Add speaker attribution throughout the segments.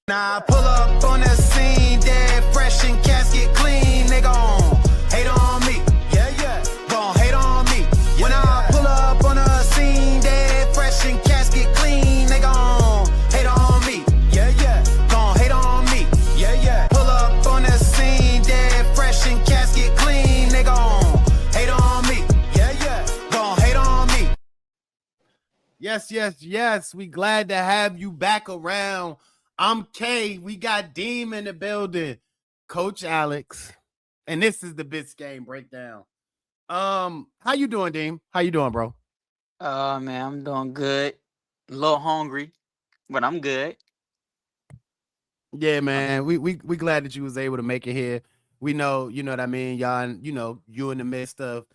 Speaker 1: Now I pull up on the scene, dead fresh and casket clean. They gon' hate on me, yeah. Gon' hate on me. When I pull up on the scene, dead fresh and casket clean. They gon' hate on me, yeah. Gon' hate on me, yeah. Pull up on the scene, dead fresh and casket clean. They gon' hate on me, yeah. Gon' hate on me.
Speaker 2: Yes. We glad to have you back around. I'm Kay. We got Deem in the building, Coach Alex, and this is the Biscayne Breakdown. How you doing, Deem? How you doing, bro?
Speaker 3: Man, I'm doing good. A little hungry, but I'm good.
Speaker 2: Yeah, man. We glad that you was able to make it here. We know, you know what I mean, y'all. You in the midst of,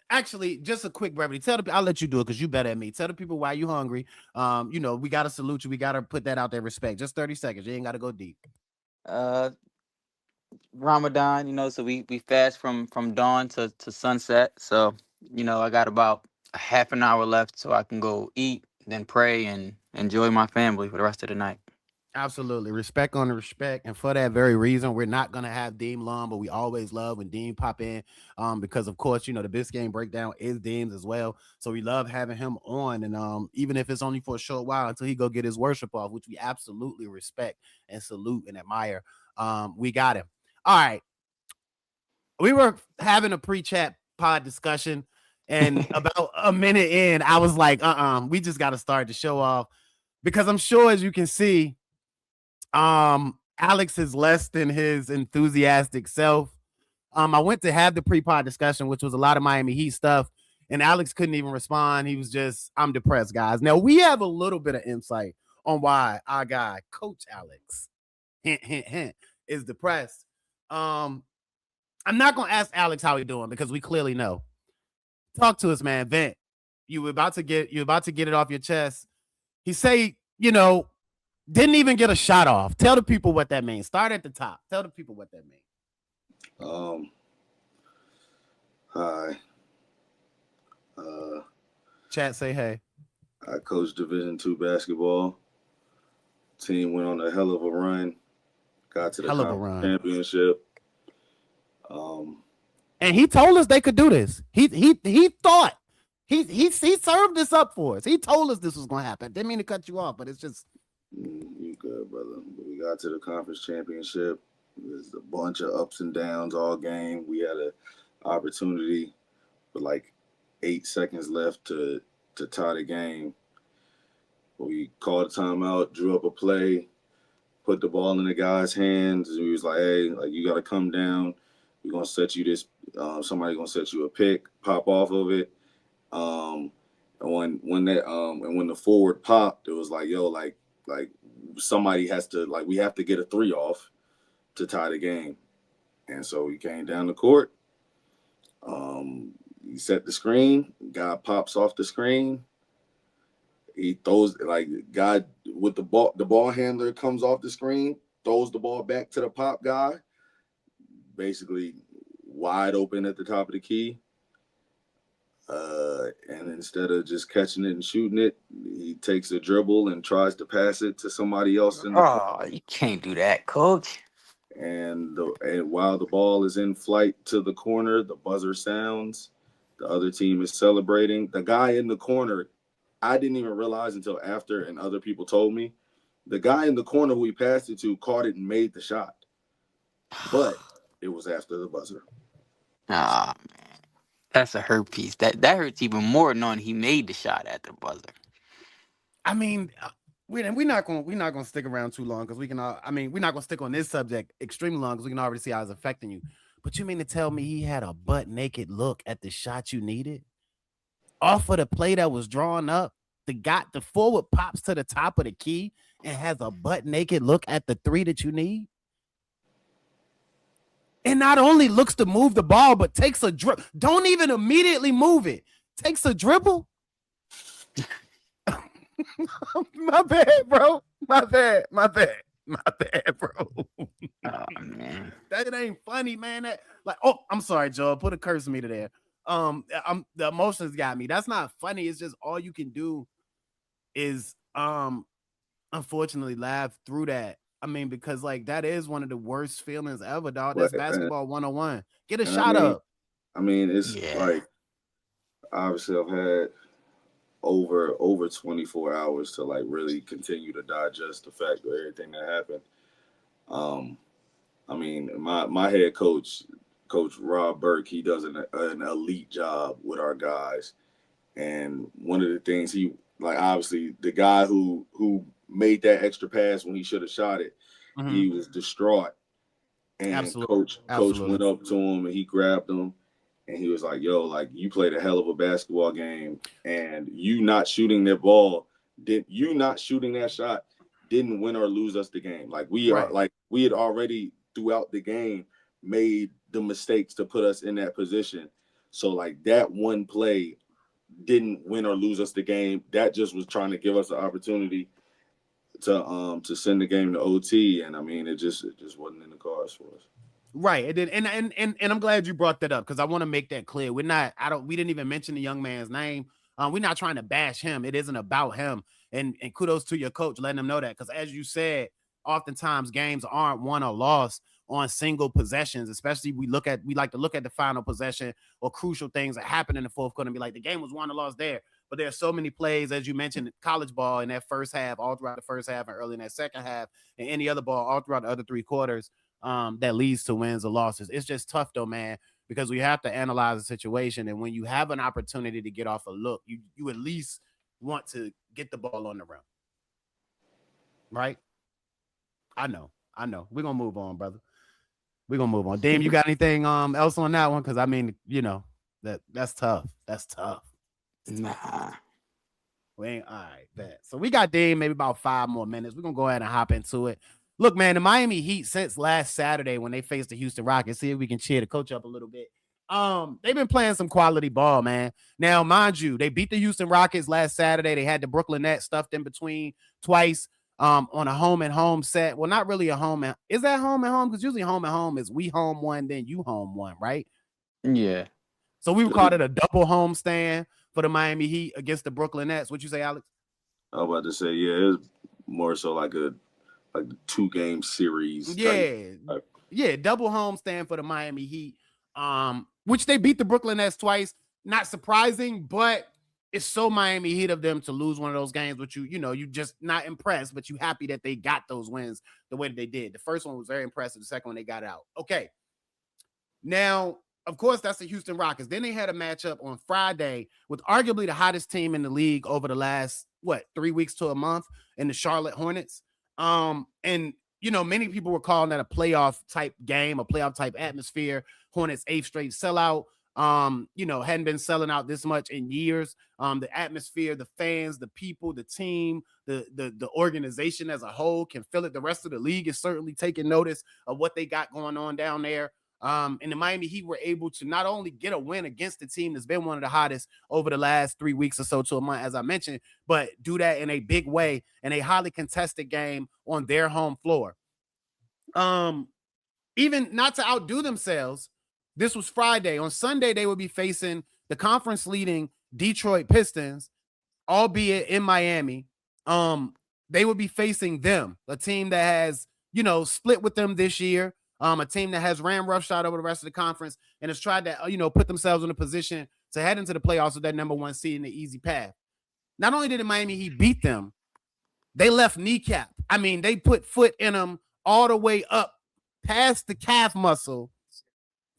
Speaker 2: actually, just a quick brevity. I'll let you do it because you better at me. Tell the people why you hungry. We gotta salute you. We gotta put that out there. Respect. Just 30 seconds. You ain't gotta go deep.
Speaker 3: Ramadan, so we fast from dawn to sunset. So, I got about a half an hour left so I can go eat, then pray and enjoy my family for the rest of the night.
Speaker 2: Absolutely. Respect on the respect. And for that very reason, we're not going to have Deem long, but we always love when Deem pop in because, of course, the Biscayne Breakdown is Deem's as well. So we love having him on. And even if it's only for a short while until he go get his worship off, which we absolutely respect and salute and admire, we got him. All right. We were having a pre-chat pod discussion. And about a minute in, I was like, we just got to start the show off because I'm sure, as you can see, Alex is less than his enthusiastic self. I went to have the pre-pod discussion, which was a lot of Miami Heat stuff, and Alex couldn't even respond. He was just, I'm depressed, guys. Now, we have a little bit of insight on why our guy, Coach Alex, hint, is depressed. I'm not going to ask Alex how he's doing because we clearly know. Talk to us, man. Vent. You're about to get it off your chest. He say, didn't even get a shot off. Tell the people what that means. Start at the top. Tell the people what that means.
Speaker 4: Hi.
Speaker 2: Chat, say hey.
Speaker 4: I coach Division II basketball. Team went on a hell of a run. Got to the conference championship.
Speaker 2: And he told us they could do this. He thought he served this up for us. He told us this was gonna happen. Didn't mean to cut you off, but it's just.
Speaker 4: You good, brother. We got to the conference championship. There's a bunch of ups and downs all game. We had an opportunity with like 8 seconds left to tie the game. We called a timeout, drew up a play, put the ball in the guy's hands. We was like, hey, you got to come down. We're going to set you this. Somebody going to set you a pick, pop off of it. And when the forward popped, it was like, yo, like somebody has to, we have to get a 3 off to tie the game. And so we came down the court. He set the screen. Guy pops off the screen. He throws, guy with the ball handler comes off the screen, throws the ball back to the pop guy, basically wide open at the top of the key. And instead of just catching it and shooting it, he takes a dribble and tries to pass it to somebody else.
Speaker 3: You can't do that, coach.
Speaker 4: And while the ball is in flight to the corner, the buzzer sounds. The other team is celebrating. The guy in the corner, I didn't even realize until after, and other people told me, the guy in the corner who he passed it to caught it and made the shot. But it was after the buzzer.
Speaker 3: Man. That's a hurt piece. That hurts even more knowing he made the shot at the buzzer.
Speaker 2: I mean, we're not gonna stick around too long because we're not gonna stick on this subject extremely long because we can already see how it's affecting you. But you mean to tell me he had a butt naked look at the shot you needed? Off of the play that was drawn up, the forward pops to the top of the key and has a butt naked look at the 3 that you need. And not only looks to move the ball, but takes a dribble. Don't even immediately move it. Takes a dribble. My bad, bro. My bad, bro.
Speaker 3: Oh, man.
Speaker 2: That ain't funny, man. I'm sorry, Joe. Put a curse meter there. The emotions got me. That's not funny. It's just all you can do is unfortunately laugh through that. I mean, because like that is one of the worst feelings ever, dog. That's
Speaker 4: But
Speaker 2: basketball 101. Get a
Speaker 4: and
Speaker 2: shot up.
Speaker 4: I mean, it's
Speaker 3: Yeah.
Speaker 4: like obviously I've had over 24 hours to like really continue to digest the fact of everything that happened. Um, I mean, my head coach, Coach Rob Burke, he does an elite job with our guys. And one of the things he like, obviously, the guy who made that extra pass when he should have shot it,
Speaker 2: Mhm.
Speaker 4: he was distraught. And
Speaker 2: Absolutely.
Speaker 4: coach
Speaker 2: Absolutely.
Speaker 4: went up to him and he grabbed him and he was like, "Yo, like you played a hell of a basketball game, and you not shooting that ball, did you not shooting that shot didn't win or lose us the game. Like
Speaker 2: Right.
Speaker 4: we had already throughout the game made the mistakes to put us in that position. So like that one play didn't win or lose us the game. That just was trying to give us the opportunity to send the game to OT. And I mean, it just wasn't in the cards for us.
Speaker 2: Right. And then and I'm glad you brought that up because I want to make that clear. We didn't even mention the young man's name. We're not trying to bash him. It isn't about him. And kudos to your coach letting him know that. Because as you said, oftentimes games aren't won or lost on single possessions, especially we like to look at the final possession or crucial things that happen in the fourth quarter and be like, the game was won or lost there. But there are so many plays, as you mentioned, college ball in that first half, all throughout the first half and early in that second half, and any other ball all throughout the other three quarters that leads to wins or losses. It's just tough though, man, because we have to analyze the situation. And when you have an opportunity to get off a look, you at least want to get the ball on the rim. Right? I know. We're gonna move on, brother. We're gonna move on. Dame, you got anything else on that one? Because I mean, that's tough. That's tough.
Speaker 3: Nah.
Speaker 2: We ain't all right, bet. So we got Dean maybe about 5 more minutes. We're gonna go ahead and hop into it. Look, man, the Miami Heat since last Saturday when they faced the Houston Rockets, see if we can cheer the coach up a little bit. They've been playing some quality ball, man. Now, mind you, they beat the Houston Rockets last Saturday. They had the Brooklyn Nets stuffed in between twice on a home and home set. Well, not really a home and is that home and home? Because usually home and home is we home one, then you home one, right?
Speaker 3: Yeah.
Speaker 2: So we would call it a double home stand for the Miami Heat against the Brooklyn Nets. What you say, Alex?
Speaker 4: I was about to say, yeah, it's more so like a 2-game series type.
Speaker 2: Yeah, double home stand for the Miami Heat. Which they beat the Brooklyn Nets twice. Not surprising, but it's so Miami Heat of them to lose one of those games, but you just not impressed, but you happy that they got those wins the way that they did. The first one was very impressive. The second one they got out. Okay. Now, of course, that's the Houston Rockets. Then they had a matchup on Friday with arguably the hottest team in the league over the last 3 weeks to a month in the Charlotte Hornets. And many people were calling that a playoff type game, a playoff type atmosphere. Hornets 8th straight sellout. Hadn't been selling out this much in years. The atmosphere, the fans, the people, the team, the organization as a whole can feel it. The rest of the league is certainly taking notice of what they got going on down there. And the Miami Heat were able to not only get a win against the team that's been one of the hottest over the last 3 weeks or so to a month, as I mentioned, but do that in a big way in a highly contested game on their home floor. Even not to outdo themselves, this was Friday. On Sunday, they would be facing the conference leading Detroit Pistons, albeit in Miami. They would be facing them, a team that has, split with them this year. A team that has ran roughshod over the rest of the conference and has tried to, put themselves in a position to head into the playoffs with that number one seed in the easy path. Not only did the Miami Heat beat them, they left kneecap. I mean, they put foot in them all the way up past the calf muscle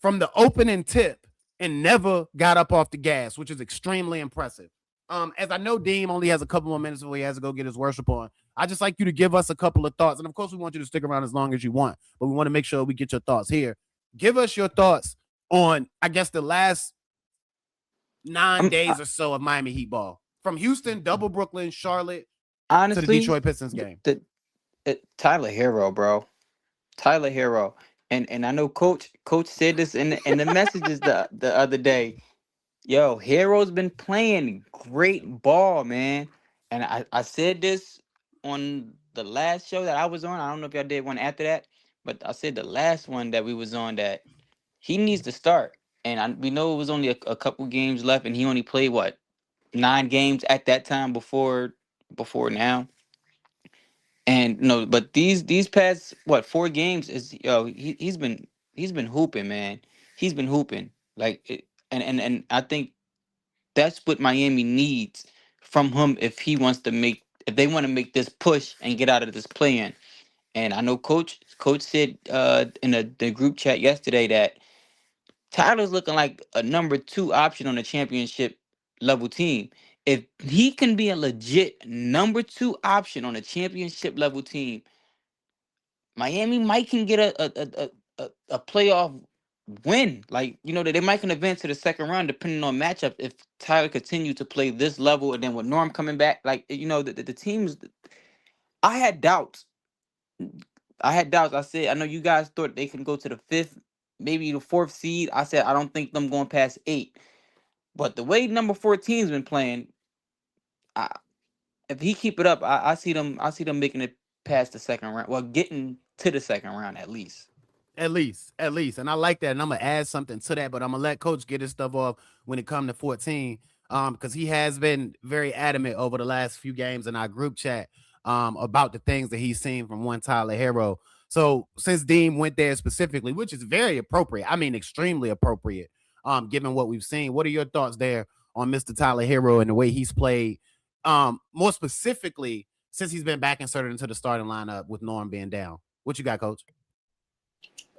Speaker 2: from the opening tip and never got up off the gas, which is extremely impressive. As I know Deem only has a couple more minutes before he has to go get his worship on, I just like you to give us a couple of thoughts. And of course, we want you to stick around as long as you want, but we want to make sure we get your thoughts here. Give us your thoughts on, I guess, the last 9 days or so of Miami Heat ball. From Houston, double Brooklyn, Charlotte,
Speaker 3: Honestly,
Speaker 2: to the Detroit Pistons game.
Speaker 3: Tyler Herro, bro. Tyler Herro. And I know Coach said this in the messages the other day. Yo, Hero's been playing great ball, man. And I said this on the last show that I was on. I don't know if y'all did one after that, but I said the last one that we was on that he needs to start. And we know it was only a couple games left, and he only played 9 games at that time before now. And no, but these past 4 games is he's been hooping, man. He's been hooping like it, and I think that's what Miami needs from him if they want to make this push and get out of this play-in. And I know coach said in the group chat yesterday that Tyler's looking like a number 2 option on a championship level team. If he can be a legit number 2 option on a championship level team, Miami might can get a playoff win. Like, they might can advance to the second round depending on matchup if Tyler continue to play this level, and then with Norm coming back, like, the teams. I had doubts. I said, I know you guys thought they can go to the 5th, maybe the 4th seed. I said I don't think them going past 8. But the way number 14's been playing, I, if he keep it up, I see them. I see them making it past the second round. Well, getting to the second round at least.
Speaker 2: At least. And I like that. And I'm gonna add something to that, but I'm gonna let Coach get his stuff off when it comes to 14. Because he has been very adamant over the last few games in our group chat about the things that he's seen from one Tyler Herro. So since Deem went there specifically, which is very appropriate, I mean extremely appropriate, given what we've seen. What are your thoughts there on Mr. Tyler Herro and the way he's played? More specifically, since he's been back inserted into the starting lineup with Norm being down. What you got, Coach?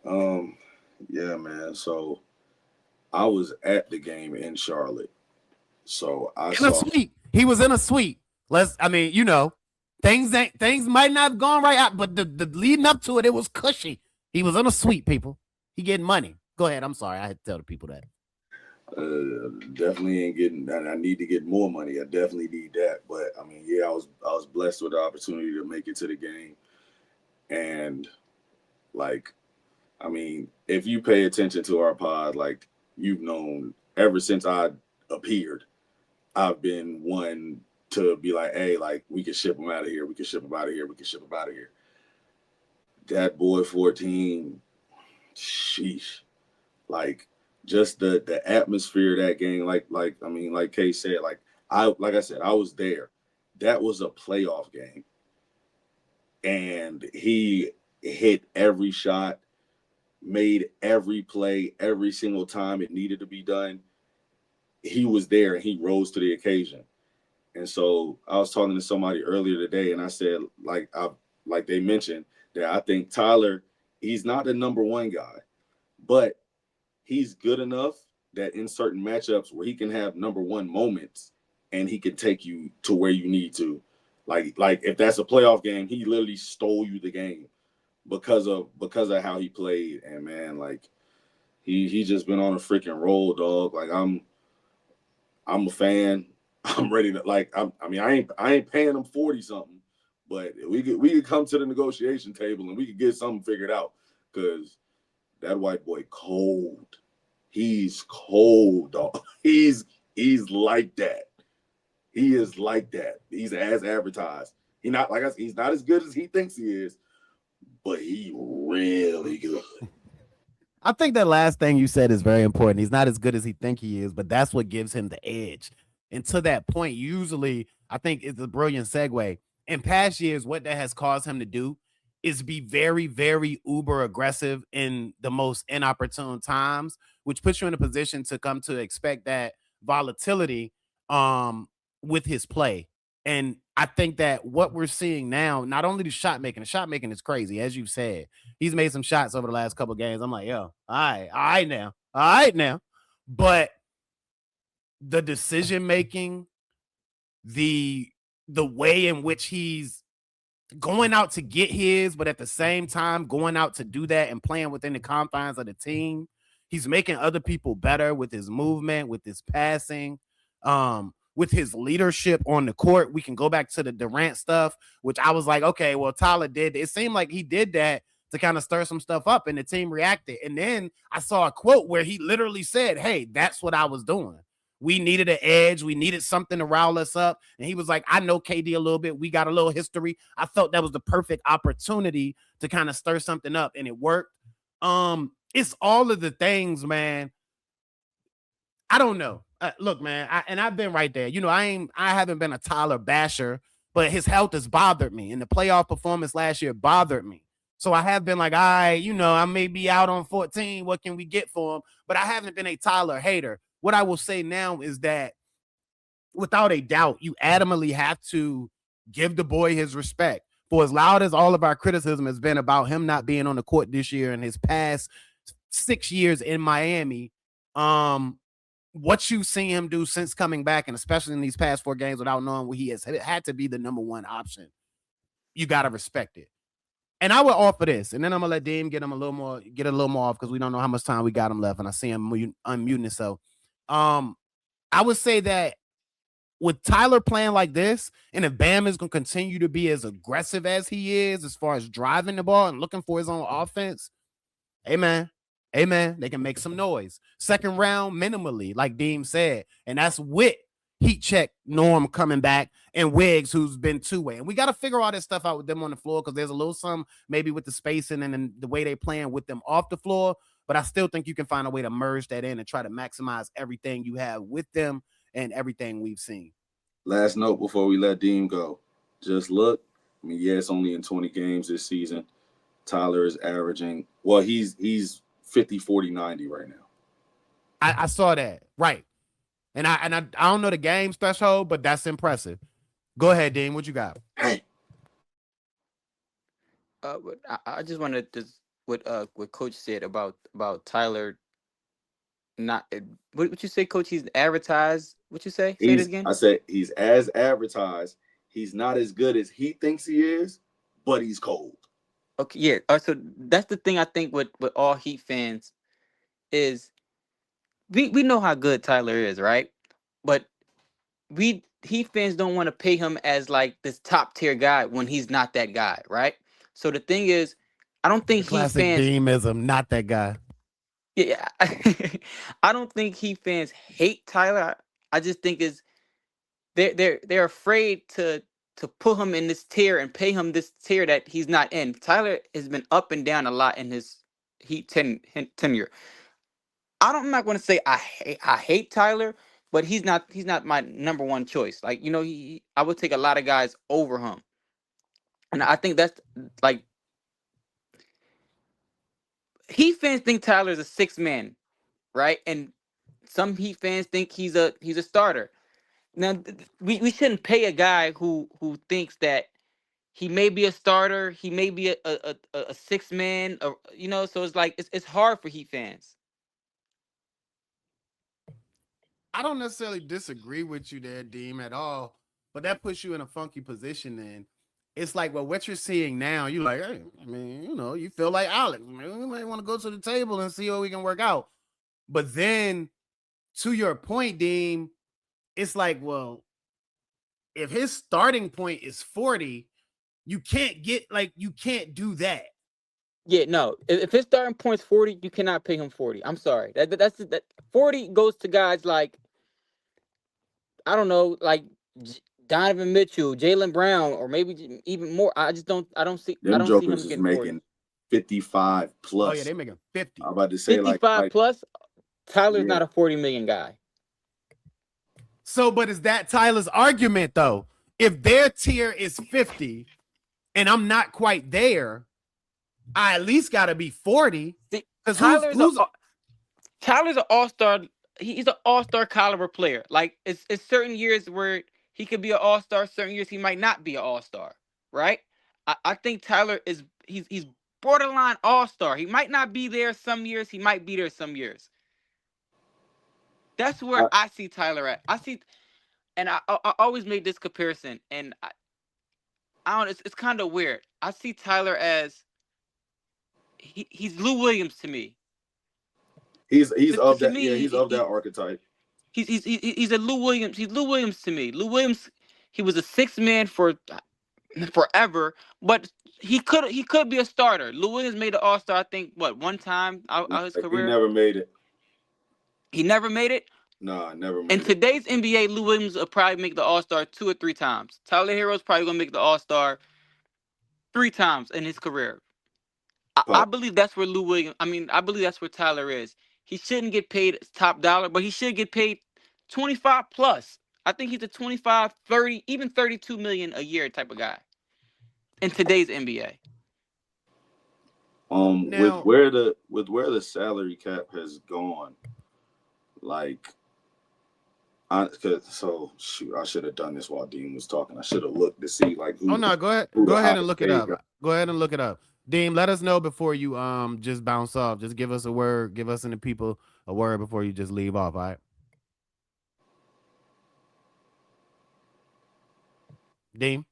Speaker 4: Yeah, man. So I was at the game in Charlotte. So I saw
Speaker 2: a suite. He was in a suite. Things might not have gone right out, but the leading up to it, it was cushy. He was in a suite, people. He getting money. Go ahead. I'm sorry. I had to tell the people that.
Speaker 4: Definitely ain't getting. I need to get more money. I definitely need that. But I mean, yeah, I was blessed with the opportunity to make it to the game, and like, I mean, if you pay attention to our pod, like you've known ever since I appeared, I've been one to be like, hey, like we can ship him out of here. We can ship him out of here. We can ship him out of here. That boy 14, sheesh, like. Just the atmosphere of that game, like Kay said, like I said, I was there. That was a playoff game, and he hit every shot, made every play, every single time it needed to be done. He was there, and he rose to the occasion. And so I was talking to somebody earlier today, and I said, like they mentioned, that I think Tyler, he's not the number 1 guy, but he's good enough that in certain matchups where he can have number 1 moments and he can take you to where you need to. Like if that's a playoff game, he literally stole you the game because of how he played. And man, like he just been on a freaking roll, dog. Like I'm a fan. I'm ready to I ain't paying him 40 something, but we could come to the negotiation table and we could get something figured out, because that white boy cold. He's cold, dog. He's like that. He is like that. He's as advertised. He's not as good as he thinks he is, but he really good.
Speaker 2: I think that last thing you said is very important. He's not as good as he think he is, but that's what gives him the edge. And to that point, usually, I think it's a brilliant segue. In past years, what that has caused him to do is be very, very uber aggressive in the most inopportune times, which puts you in a position to come to expect that volatility with his play. And I think that what we're seeing now, not only the shot making is crazy, as you've said. He's made some shots over the last couple of games. I'm like, yo, all right now. But the decision making, the way in which he's going out to get his, but at the same time going out to do that and playing within the confines of the team. He's making other people better with his movement, with his passing, with his leadership on the court. We can go back to the Durant stuff, which I was like, okay, well, Tyler did. It seemed like he did that to kind of stir some stuff up, and the team reacted. And then I saw a quote where he literally said, hey, that's what I was doing. We needed an edge. We needed something to rile us up. And he was like, I know KD a little bit. We got a little history. I felt that was the perfect opportunity to kind of stir something up, and it worked. It's all of the things, man. I don't know. Look, man, I've been right there. I haven't been a Tyler basher, but his health has bothered me, and the playoff performance last year bothered me. So I have been like, I may be out on 14. What can we get for him? But I haven't been a Tyler hater. What I will say now is that without a doubt, you adamantly have to give the boy his respect. For as loud as all of our criticism has been about him not being on the court this year and his past 6 years in Miami, what you've seen him do since coming back, and especially in these past 4 games without knowing what he has had to be the number one option, you got to respect it. And I would offer this, and then I'm gonna let Deem get a little more off because we don't know how much time we got him left, and I see him unmuting himself. I would say that with Tyler playing like this, and if Bam is gonna continue to be as aggressive as he is, as far as driving the ball and looking for his own offense, amen, they can make some noise. Second round minimally, like Deem said, and that's with heat check Norm coming back and Wiggs, who's been two-way. And we got to figure all this stuff out with them on the floor because there's a little some maybe with the spacing and the way they playing with them off the floor. But I still think you can find a way to merge that in and try to maximize everything you have with them and everything we've seen.
Speaker 4: Last note before we let Deem go. Just look. I mean, yeah, it's only in 20 games this season. Tyler is averaging, well, he's 50, 40, 90 right now.
Speaker 2: I saw that. Right. And I don't know the game threshold, but that's impressive. Go ahead, Dean. What you got?
Speaker 3: But I just wanted to what Coach said about Tyler. Not what you say, Coach? He's advertised. What you say? Say it again.
Speaker 4: I said he's as advertised. He's not as good as he thinks he is, but he's cold.
Speaker 3: Okay, yeah. So that's the thing I think with all Heat fans is we know how good Tyler is, right? But Heat fans don't want to pay him as like this top tier guy when he's not that guy, right? So the thing is, I don't think Heat fans
Speaker 2: Deemism, not that guy.
Speaker 3: Yeah, I don't think Heat fans hate Tyler. I just think is they're afraid to put him in this tier and pay him this tier that he's not in. Tyler has been up and down a lot in his Heat tenure. I'm not going to say I hate Tyler, but he's not my number one choice. Like, I would take a lot of guys over him, and I think that's like Heat fans think Tyler's a 6-man, right? And some Heat fans think he's a starter. Now we shouldn't pay a guy who thinks that he may be a starter, he may be a 6-man, or So it's like it's hard for Heat fans.
Speaker 2: I don't necessarily disagree with you there, Deem, at all, but that puts you in a funky position. Then it's like, well, what you're seeing now, you're like, hey, I mean, you feel like Alex. We might want to go to the table and see what we can work out. But then, to your point, Deem, it's like, well, if his starting point is 40, you can't do that.
Speaker 3: Yeah, no. If his starting point's 40, you cannot pay him 40. I'm sorry. That's 40 goes to guys like, I don't know, like Donovan Mitchell, Jaylen Brown, or maybe even more. I don't see him getting
Speaker 4: making
Speaker 3: 40.
Speaker 4: 55 plus.
Speaker 2: Oh yeah, they're making 50.
Speaker 4: I'm about to say
Speaker 3: 55 plus. Tyler's not a 40 million guy.
Speaker 2: So, but is that Tyler's argument though? If their tier is 50 and I'm not quite there, I at least got to be 40. Because
Speaker 3: Tyler's an all-star. He's an all-star caliber player. Like it's certain years where he could be an all-star. Certain years he might not be an all-star. Right? I think Tyler he's borderline all-star. He might not be there some years. He might be there some years. That's where I see Tyler at. And I always make this comparison, and I don't. It's kind of weird. I see Tyler as he's Lou Williams to me.
Speaker 4: He's of that. Yeah, he's of that archetype.
Speaker 3: He's a Lou Williams. He's Lou Williams to me. Lou Williams, he was a 6-man for forever, but he could be a starter. Lou Williams made an All-Star, I think, one time out his career.
Speaker 4: He never made it.
Speaker 3: He never made it?
Speaker 4: No, never made
Speaker 3: it. In
Speaker 4: it.
Speaker 3: today's NBA, Lou Williams will probably make the All-Star 2 or 3 times. Tyler Herro's probably going to make the All-Star 3 times in his career. I believe that's where I believe that's where Tyler is. He shouldn't get paid top dollar, but he should get paid 25 plus. I think he's a 25, 30, even 32 million a year type of guy in today's NBA.
Speaker 2: Now,
Speaker 4: with where the salary cap has gone, like, I should have done this while Deem was talking. I should have looked to see like who.
Speaker 2: oh no, go ahead.
Speaker 4: who
Speaker 2: Go
Speaker 4: the
Speaker 2: ahead and
Speaker 4: highest
Speaker 2: look it
Speaker 4: paid
Speaker 2: up.
Speaker 4: guy-
Speaker 2: Go ahead and look it up. Deem, let us know before you just bounce off. Just give us a word. Give us and the people a word before you just leave off. All right. Deem.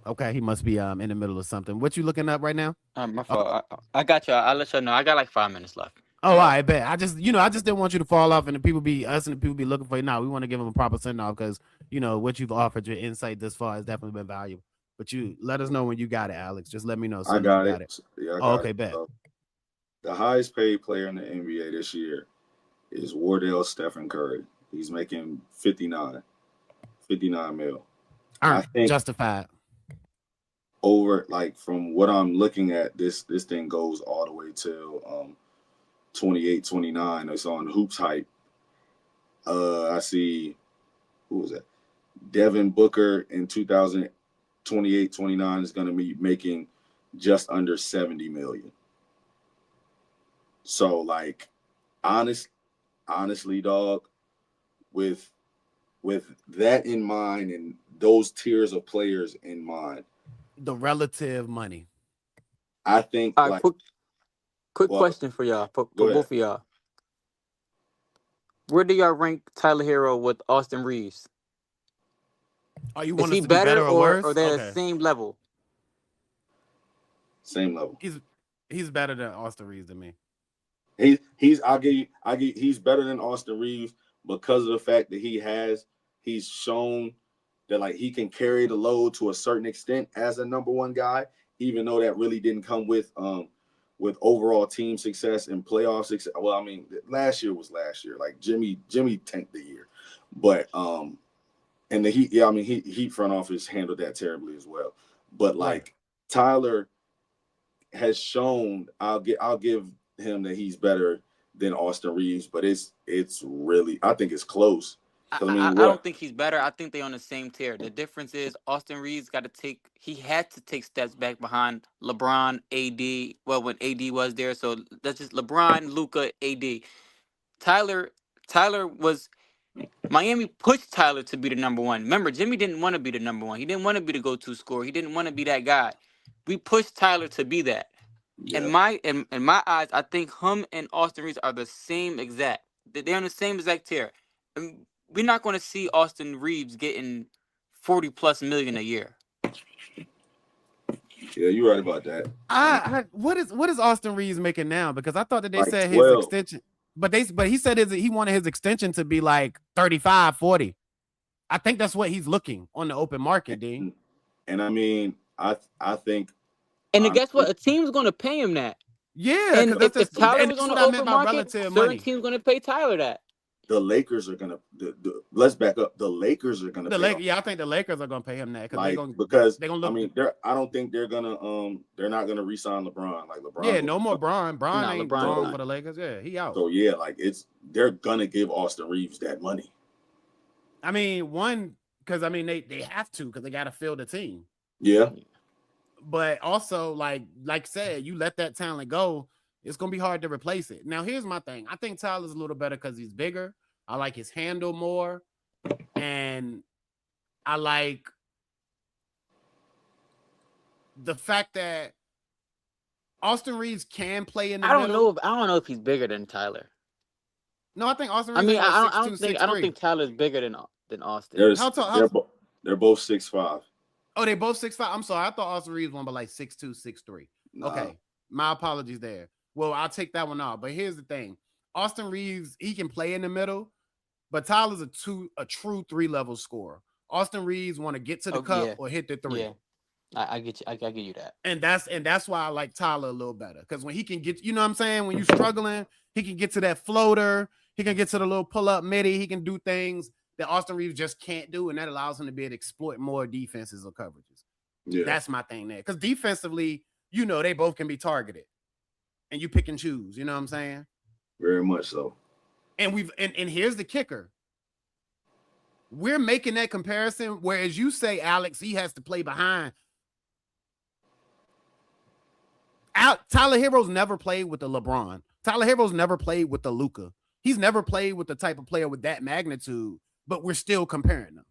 Speaker 2: Okay, he must be in the middle of something. What you looking up right now?
Speaker 3: My fault. I got you. I'll let you know. I got like 5 minutes left.
Speaker 2: Oh, I bet. I just didn't want you to fall off and the people be looking for you. Now we want to give them a proper send off because what you've offered, your insight this far has definitely been valuable. But you let us know when you got it, Alex. Just let me know.
Speaker 4: I got it. Yeah, I got
Speaker 2: okay,
Speaker 4: it.
Speaker 2: bet.
Speaker 4: So, the highest paid player in the NBA this year is Wardell Stephen Curry. He's making 59 mil. I think
Speaker 2: justified.
Speaker 4: over, like, from what I'm looking at, this thing goes all the way till 28, 29. It's on Hoops Hype. I see, who was that? Devin Booker in 2028, 29 is going to be making just under 70 million. So, like, honestly, dog, with that in mind and those tiers of players in mind,
Speaker 2: the relative money,
Speaker 4: I think,
Speaker 3: All right, quick question for y'all, for both of y'all. Where do y'all rank Tyler Herro with Austin Reeves?
Speaker 2: Oh, you
Speaker 3: Is
Speaker 2: want
Speaker 3: he
Speaker 2: us to be better or worse?
Speaker 3: Or they're the same level?
Speaker 4: Same level.
Speaker 2: He's better than Austin Reeves than me.
Speaker 4: He's better than Austin Reeves because of the fact that he's shown that, like, he can carry the load to a certain extent as a number one guy, even though that really didn't come with overall team success and playoff success. Well, I mean, last year was last year. Like, Jimmy tanked the year, but and the Heat front office handled that terribly as well. But like, Tyler has shown, I'll give him that he's better than Austin Reeves, but it's really, I think it's close.
Speaker 3: I don't think he's better. I think they're on the same tier. The difference is Austin Reeves had to take steps back behind LeBron, AD. Well, when AD was there, so that's just LeBron, Luka, AD. Tyler was Miami pushed Tyler to be the number one. Remember, Jimmy didn't want to be the number one. He didn't want to be the go-to scorer. He didn't want to be that guy. We pushed Tyler to be that. Yeah. In my eyes, I think him and Austin Reeves are the same exact. They're on the same exact tier. And we're not going to see Austin Reeves getting 40+ million a year.
Speaker 4: Yeah, you're right about that.
Speaker 2: What is Austin Reeves making now? Because I thought that they said his extension, but he said he wanted his extension to be like 35, 40. I think that's what he's looking on the open market, Dean.
Speaker 4: And I mean, I think.
Speaker 3: And guess what? A team's going to pay him that.
Speaker 2: Yeah,
Speaker 3: and if Tyler was on the open market, certain teams going to pay Tyler that.
Speaker 4: The Lakers are gonna. Let's back up. The Lakers are gonna.
Speaker 2: I think the Lakers are gonna pay him that
Speaker 4: because they're gonna look. I mean, I don't think they're gonna. They're not gonna re-sign LeBron. Like, LeBron.
Speaker 2: Yeah, no more Bron. Bron ain't going for the Lakers. Yeah, he out.
Speaker 4: So yeah, like, they're gonna give Austin Reeves that money.
Speaker 2: I mean, because they have to, because they got to fill the team.
Speaker 4: Yeah.
Speaker 2: But also, like said, you let that talent go, it's going to be hard to replace it. Now, here's my thing. I think Tyler's a little better because he's bigger. I like his handle more. And I like the fact that Austin Reeves can play in the middle.
Speaker 3: I don't know if he's bigger than Tyler.
Speaker 2: No, I think Austin Reeves is like 6'2",
Speaker 3: I don't think Tyler's bigger than Austin.
Speaker 4: They're both 6'5".
Speaker 2: Oh, they both 6'5". I'm sorry. I thought Austin Reeves won by like 6'2", 6'3".
Speaker 4: Nah.
Speaker 2: Okay. My apologies there. Well, I'll take that one off. But here's the thing. Austin Reeves, he can play in the middle, but Tyler's a true 3-level scorer. Austin Reeves want to get to the cup or hit the 3.
Speaker 3: Yeah. I get you. I give you that.
Speaker 2: And that's why I like Tyler a little better. Because when he can get, you know what I'm saying? When you're struggling, he can get to that floater. He can get to the little pull-up midi. He can do things that Austin Reeves just can't do, and that allows him to be able to exploit more defenses or coverages. Yeah. That's my thing there. Because defensively, they both can be targeted. And you pick and choose. You know what I'm saying?
Speaker 4: Very much so.
Speaker 2: And here's the kicker. We're making that comparison, whereas you say, Alex, he has to play behind. Tyler Herro's never played with the LeBron. Tyler Herro's never played with the Luka. He's never played with the type of player with that magnitude, but we're still comparing them.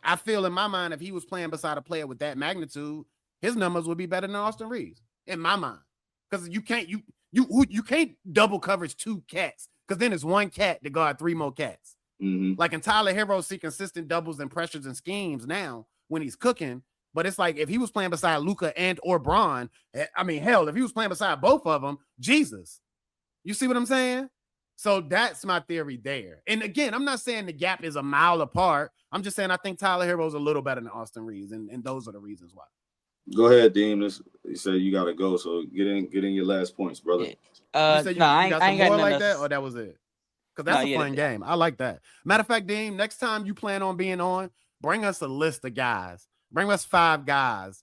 Speaker 2: I feel in my mind, if he was playing beside a player with that magnitude, his numbers would be better than Austin Reeves, in my mind. Because you can't double coverage 2 cats, because then it's 1 cat to guard 3 more cats.
Speaker 4: Mm-hmm.
Speaker 2: Like, in Tyler Herro see consistent doubles and pressures and schemes now when he's cooking. But it's like if he was playing beside Luka and or Bron, I mean, hell, if he was playing beside both of them, Jesus. You see what I'm saying? So that's my theory there. And again, I'm not saying the gap is a mile apart. I'm just saying I think Tyler Herro's a little better than Austin Reeves, and those are the reasons why.
Speaker 4: Go ahead, Deem. You said you got to go, so get in your last points, brother.
Speaker 3: Yeah.
Speaker 2: You said you
Speaker 3: I
Speaker 2: got
Speaker 3: ain't
Speaker 2: some
Speaker 3: got
Speaker 2: more
Speaker 3: nothing
Speaker 2: like that,
Speaker 3: else.
Speaker 2: or that was it? Because that's a fun game. I like that. Matter of fact, Deem, next time you plan on being on, bring us a list of guys. Bring us 5 guys.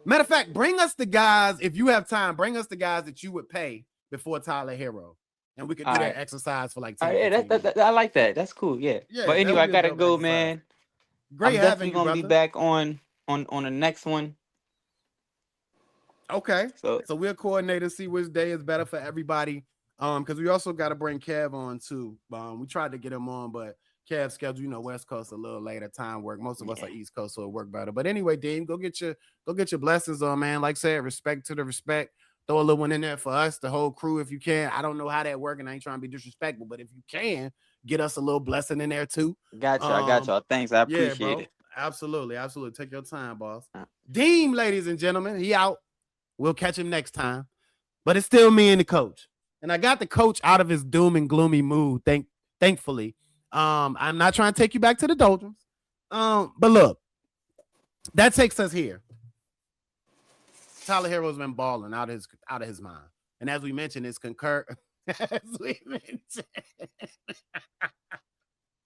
Speaker 2: Matter of fact, bring us the guys, if you have time, bring us the guys that you would pay before Tyler Herro. And we could do that exercise for like 10
Speaker 3: minutes. I like that. That's cool. Yeah. But anyway, I gotta go, exercise. Man.
Speaker 2: Great
Speaker 3: I'm
Speaker 2: having
Speaker 3: definitely
Speaker 2: you,
Speaker 3: gonna
Speaker 2: brother.
Speaker 3: be back on the next one.
Speaker 2: Okay. So we'll coordinate and see which day is better for everybody. Because we also got to bring Kev on too. We tried to get him on, but Kev's schedule, West Coast a little later, time work. Most of us are East Coast, so it work better. But anyway, Dean, go get your blessings on, man. Like I said, respect to the respect. Throw a little one in there for us, the whole crew, if you can. I don't know how that works, and I ain't trying to be disrespectful, but if you can, get us a little blessing in there too.
Speaker 3: Got y'all. Thanks, I appreciate it.
Speaker 2: Absolutely. Take your time, boss. Deem, ladies and gentlemen, he out. We'll catch him next time. But it's still me and the coach. And I got the coach out of his doom and gloomy mood, thankfully. I'm not trying to take you back to the doldrums. But look, that takes us here. Tyler Herro's been balling out of his mind. And as we mentioned, it's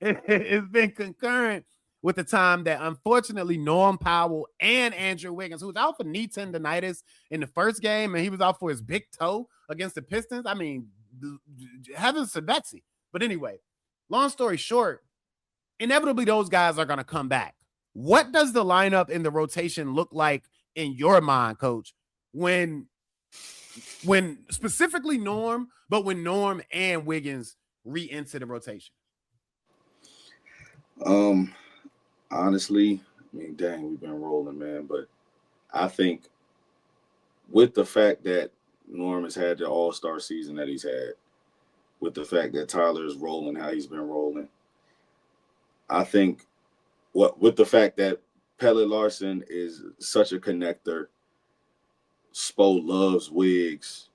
Speaker 2: it's been concurrent with the time that unfortunately Norm Powell and Andrew Wiggins, who was out for knee tendonitis in the first game, and he was out for his big toe against the Pistons. I mean, heavens to Betsy. But anyway, long story short, inevitably those guys are going to come back. What does the lineup in the rotation look like in your mind, Coach, when specifically Norm, but when Norm and Wiggins re-enter the rotation?
Speaker 4: Honestly, I mean, dang, we've been rolling, man. But I think with the fact that Norm has had the all-star season that he's had, with the fact that Tyler's rolling how he's been rolling, I think with the fact that Pelle Larsson is such a connector, Spo loves Wiggs,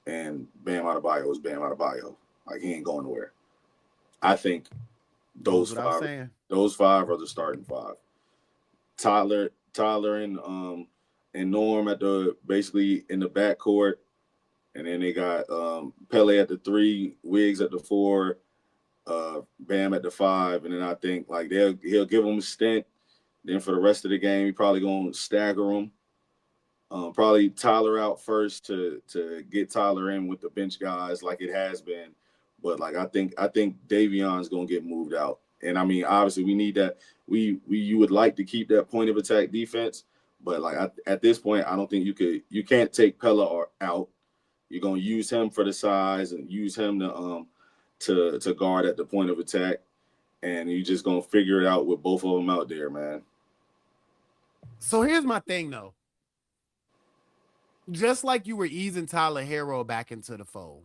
Speaker 4: and Bam Adebayo is Bam Adebayo. Like, he ain't going nowhere. I think those 5 are the starting 5. Tyler and Norm at basically in the backcourt, and then they got Pelle at the 3, Wiggs at the 4, Bam at the 5, and then I think like he'll give them a stint. Then for the rest of the game, he probably gonna stagger them. Probably Tyler out first to get Tyler in with the bench guys like it has been. But like I think Davion's gonna get moved out, and I mean obviously we need that. You would like to keep that point of attack defense, but like at this point I don't think you can't take Pelle out. You're gonna use him for the size and use him to guard at the point of attack, and you're just gonna figure it out with both of them out there, man.
Speaker 2: So here's my thing though. Just like you were easing Tyler Herro back into the fold,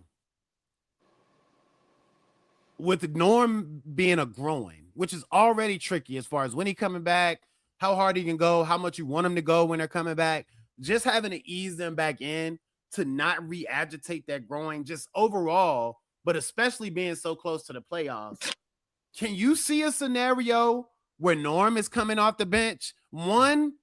Speaker 2: with Norm being a groin, which is already tricky as far as when he coming back, how hard he can go, how much you want him to go when they're coming back, just having to ease them back in to not re-agitate that groin just overall, but especially being so close to the playoffs. Can you see a scenario where Norm is coming off the bench? 1,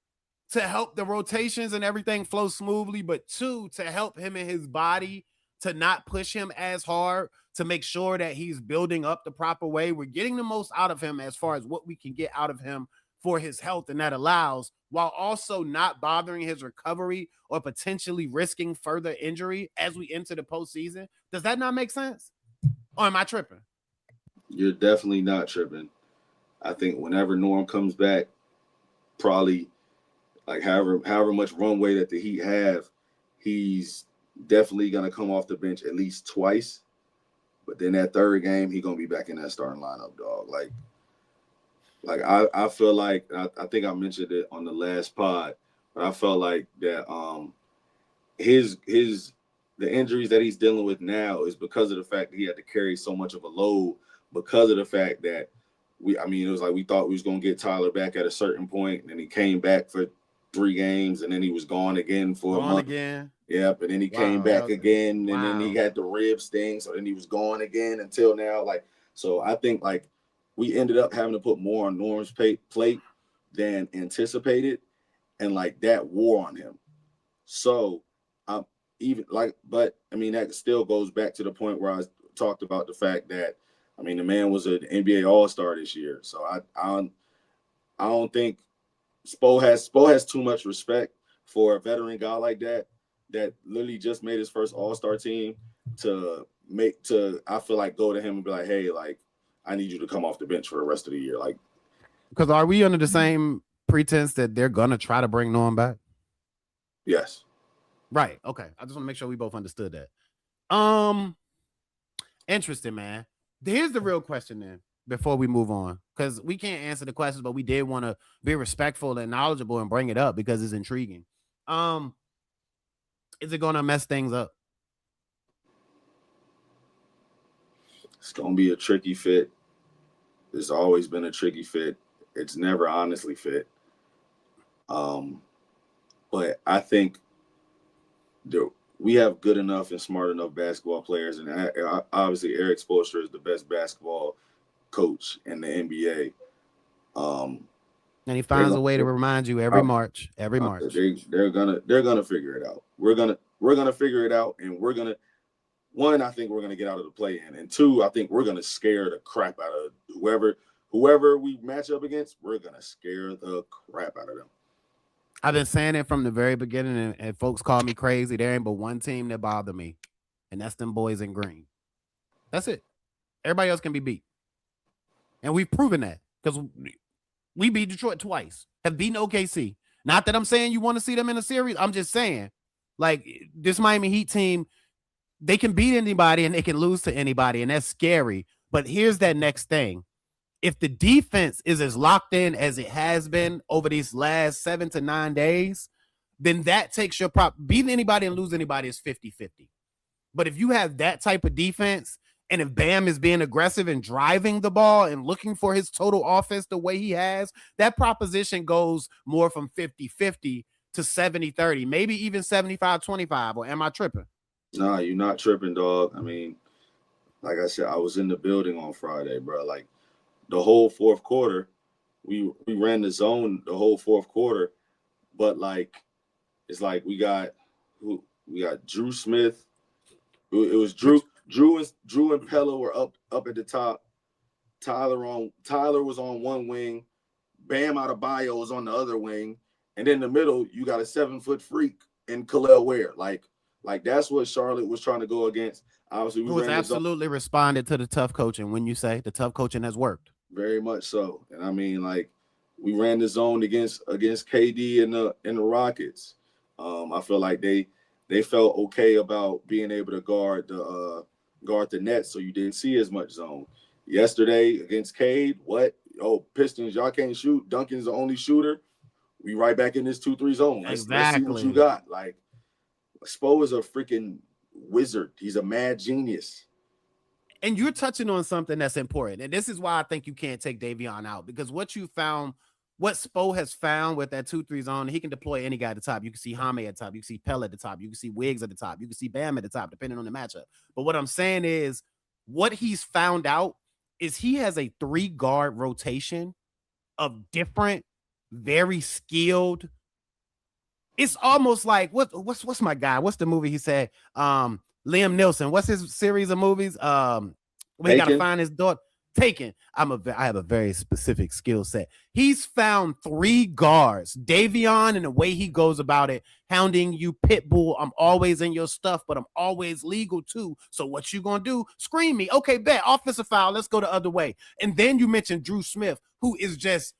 Speaker 2: to help the rotations and everything flow smoothly, but 2, to help him in his body to not push him as hard, to make sure that he's building up the proper way. We're getting the most out of him as far as what we can get out of him for his health, and that allows, while also not bothering his recovery or potentially risking further injury as we enter the postseason. Does that not make sense? Or am I tripping?
Speaker 4: You're definitely not tripping. I think whenever Norm comes back, probably like however much runway that the Heat have, he's definitely gonna come off the bench at least twice. But then that third game, he's gonna be back in that starting lineup, dog. Like I feel like I think I mentioned it on the last pod, but I felt like that the injuries that he's dealing with now is because of the fact that he had to carry so much of a load, because of the fact that it was like we thought we was gonna get Tyler back at a certain point, and then he came back for 3 games, and then he was gone again for a month.
Speaker 2: Again.
Speaker 4: Yep, and then he came back again, and then he had the rib sting, so then he was gone again until now. Like, so I think like we ended up having to put more on Norm's plate than anticipated, and like that wore on him. So but I mean that still goes back to the point where I talked about the fact that I mean the man was an NBA All-Star this year, so I don't think Spo has too much respect for a veteran guy like that literally just made his first All-Star team to I feel like go to him and be like, hey, like I need you to come off the bench for the rest of the year. Like,
Speaker 2: because are we under the same pretense that they're gonna try to bring Norm back?
Speaker 4: Yes.
Speaker 2: Right. Okay. I just want to make sure we both understood that. Interesting, man. Here's the real question then, before we move on, because we can't answer the questions, but we did want to be respectful and knowledgeable and bring it up because it's intriguing. Is it gonna mess things up?
Speaker 4: It's gonna be a tricky fit. It's always been a tricky fit. It's never honestly fit. But I think we have good enough and smart enough basketball players, and obviously Eric Spoelstra is the best basketball coach in the NBA.
Speaker 2: And he finds a way to remind you every March. They're
Speaker 4: gonna figure it out. We're gonna figure it out, and one, I think we're gonna get out of the play-in, and two, I think we're gonna scare the crap out of whoever we match up against. We're gonna scare the crap out of them.
Speaker 2: I've been saying it from the very beginning, and folks call me crazy. There ain't but one team that bother me, and that's them boys in green. That's it. Everybody else can be beat. And we've proven that because we beat Detroit twice, have beaten OKC. Not that I'm saying you want to see them in a series. I'm just saying, like, this Miami Heat team, they can beat anybody and they can lose to anybody, and that's scary. But here's that next thing. If the defense is as locked in as it has been over these last 7 to 9 days, then that takes your beating anybody and losing anybody is 50-50. But if you have that type of defense, and if Bam is being aggressive and driving the ball and looking for his total offense the way he has, that proposition goes more from 50-50 to 70-30, maybe even 75-25, or am I tripping?
Speaker 4: Nah, you're not tripping, dog. I mean, like I said, I was in the building on Friday, bro. Like, the whole fourth quarter, we ran the zone the whole fourth quarter, but like it's like we got Drew Smith. It was Drew and Pella were up at the top. Tyler was on one wing, Bam Adebayo was on the other wing, and in the middle you got a 7-foot freak in Khalil Ware. Like that's what Charlotte was trying to go against. Obviously, we
Speaker 2: absolutely responded to the tough coaching. When you say the tough coaching has worked.
Speaker 4: Very much so. And I mean, like, we ran the zone against KD and the Rockets. I feel like they felt okay about being able to guard the Nets, so you didn't see as much zone. Yesterday against Cade, what? Oh, Pistons, y'all can't shoot. Duncan's the only shooter. We right back in this 2-3 zone. Let's see what you got. Like, Spo is a freaking wizard. He's a mad genius.
Speaker 2: And you're touching on something that's important. And this is why I think you can't take Davion out, because what Spo has found with that 2-3 zone, he can deploy any guy at the top. You can see Jaime at the top. You can see Pella at the top. You can see Wiggs at the top. You can see Bam at the top, depending on the matchup. But what I'm saying is what he's found out is he has a 3-guard rotation of different, very skilled. It's almost like what's my guy? What's the movie he said? Liam Neeson. What's his series of movies? Where he got to find his daughter. taken. I have a very specific skill set. He's found 3 guards. Davion, and the way he goes about it, hounding you, Pitbull. I'm always in your stuff, but I'm always legal too. So what you gonna do? Screen me. Okay, bet. Offensive foul. Let's go the other way. And then you mentioned Drew Smith, who is just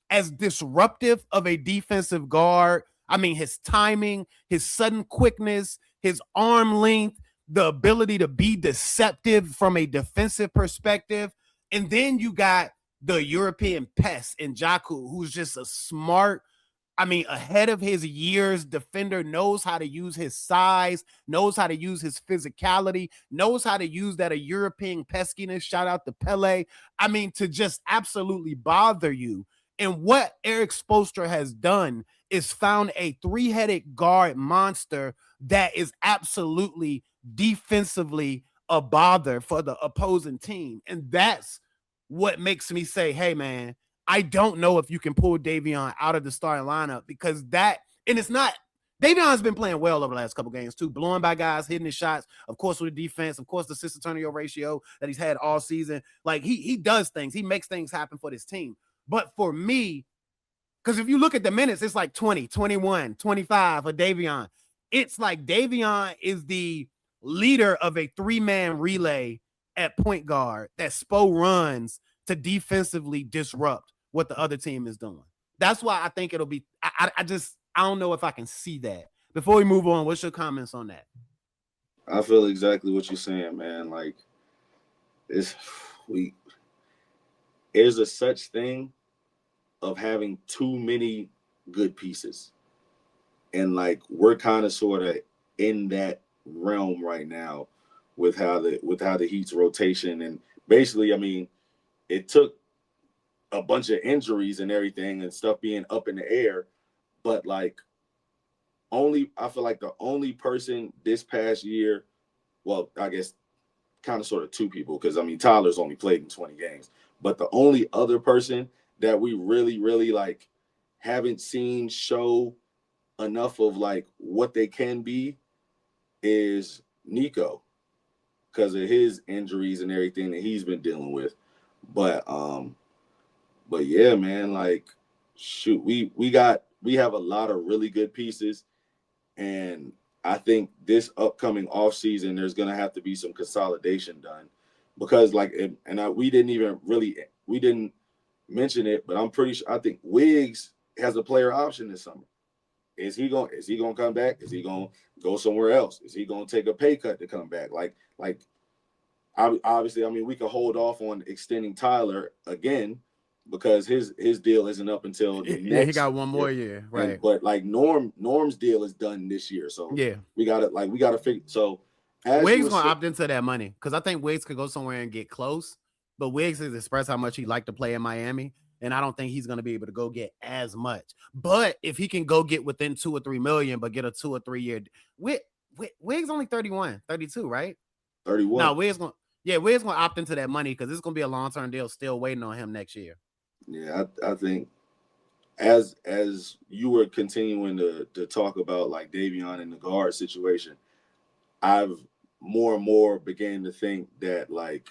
Speaker 2: as disruptive of a defensive guard. I mean, his timing, his sudden quickness, his arm length, the ability to be deceptive from a defensive perspective. And then you got the European pest in Jaku, who's just a smart, ahead of his years defender, knows how to use his size, knows how to use his physicality, knows how to use that a European peskiness. Shout out to Pele. To just absolutely bother you. And what Eric Spoelstra has done is found a 3-headed guard monster that is absolutely defensively a bother for the opposing team. And that's what makes me say, hey, man, I don't know if you can pull Davion out of the starting lineup, because it's not, Davion's been playing well over the last couple games too, blowing by guys, hitting his shots, of course, with the defense, of course, the assist to turnover ratio that he's had all season. Like, he does things. He makes things happen for this team. But for me, because if you look at the minutes, it's like 20, 21, 25 for Davion. It's like Davion is the leader of a 3-man relay at point guard that Spo runs to defensively disrupt what the other team is doing. That's why I think it'll be, I don't know if I can see that. Before we move on, what's your comments on that?
Speaker 4: I feel exactly what you're saying, man. Like, there's a such thing of having too many good pieces. And like, we're kind of sort of in that realm right now with how the Heat's rotation. And basically, it took a bunch of injuries and everything and stuff being up in the air. But like, I feel like the only person this past year, well, I guess kind of sort of 2 people, because Tyler's only played in 20 games. But the only other person that we really, really like haven't seen show enough of like what they can be is Nico, because of his injuries and everything that he's been dealing with. But yeah, man, like, shoot, we have a lot of really good pieces, and I think this upcoming offseason there's gonna have to be some consolidation done, because like, we didn't mention it, but I'm pretty sure, I think Wiggs has a player option this summer. Is he gonna come back? Is he gonna go somewhere else? Is he gonna take a pay cut to come back? Like obviously, we could hold off on extending Tyler again because his deal isn't up until the next.
Speaker 2: He got one more year, right?
Speaker 4: But like Norm's deal is done this year, so
Speaker 2: yeah,
Speaker 4: we gotta figure. So
Speaker 2: Wiggs gonna opt into that money, because I think Wiggs could go somewhere and get close, but Wiggs has expressed how much he liked to play in Miami. And I don't think he's going to be able to go get as much. But if he can go get within 2 or 3 million, but get a 2 or 3 year, Wiggs only 31, 32, right?
Speaker 4: 31.
Speaker 2: No, Wiggs going to opt into that money, because it's going to be a long-term deal still waiting on him next year.
Speaker 4: Yeah, I think as you were continuing to talk about like Davion and the guard situation, I've more and more began to think that like,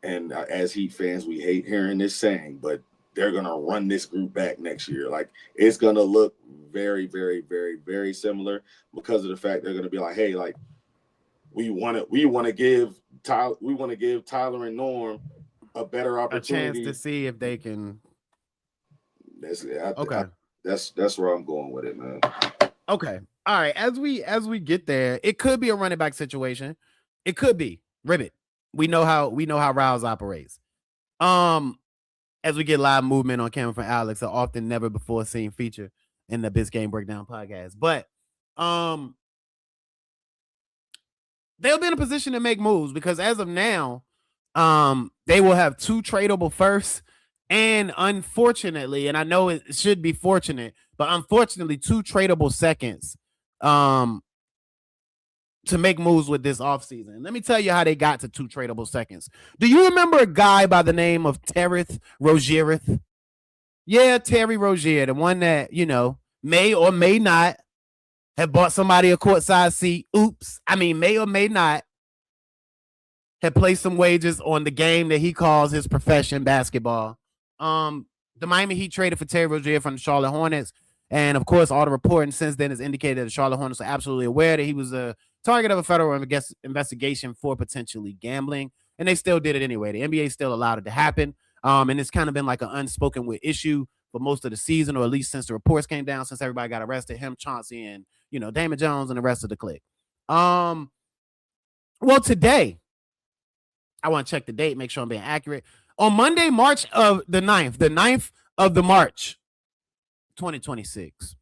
Speaker 4: and as Heat fans, we hate hearing this saying, but they're going to run this group back next year. Like, it's going to look very, very, very, very similar, because of the fact they're going to be like, hey, like, we want to give Tyler and Norm a better opportunity,
Speaker 2: a chance to see if they can.
Speaker 4: That's where I'm going with it, man.
Speaker 2: Okay. All right. As we get there, it could be a running back situation. It could be Ribbit. We know how Rouse operates. As we get live movement on camera from Alex, an often never before seen feature in the Biscayne Breakdown podcast. But they'll be in a position to make moves, because as of now, they will have 2 tradable firsts, and unfortunately, and I know it should be fortunate, but unfortunately, 2 tradable seconds to make moves with this offseason. Let me tell you how they got to 2 tradable seconds. Do you remember a guy by the name of Terry Rozier? Yeah, Terry Rozier, the one that, may or may not have bought somebody a courtside seat. Oops. May or may not. had placed some wages on the game that he calls his profession, basketball. The Miami Heat traded for Terry Rozier from the Charlotte Hornets. And of course, all the reporting since then has indicated that the Charlotte Hornets are absolutely aware that he was a target of a federal investigation for potentially gambling. And they still did it anyway. The NBA still allowed it to happen. And it's kind of been like an unspoken issue for most of the season, or at least since the reports came down, since everybody got arrested, him, Chauncey, and, Damon Jones and the rest of the clique. Well, today, I want to check the date, make sure I'm being accurate. On Monday, March of the 9th of the March, 2026.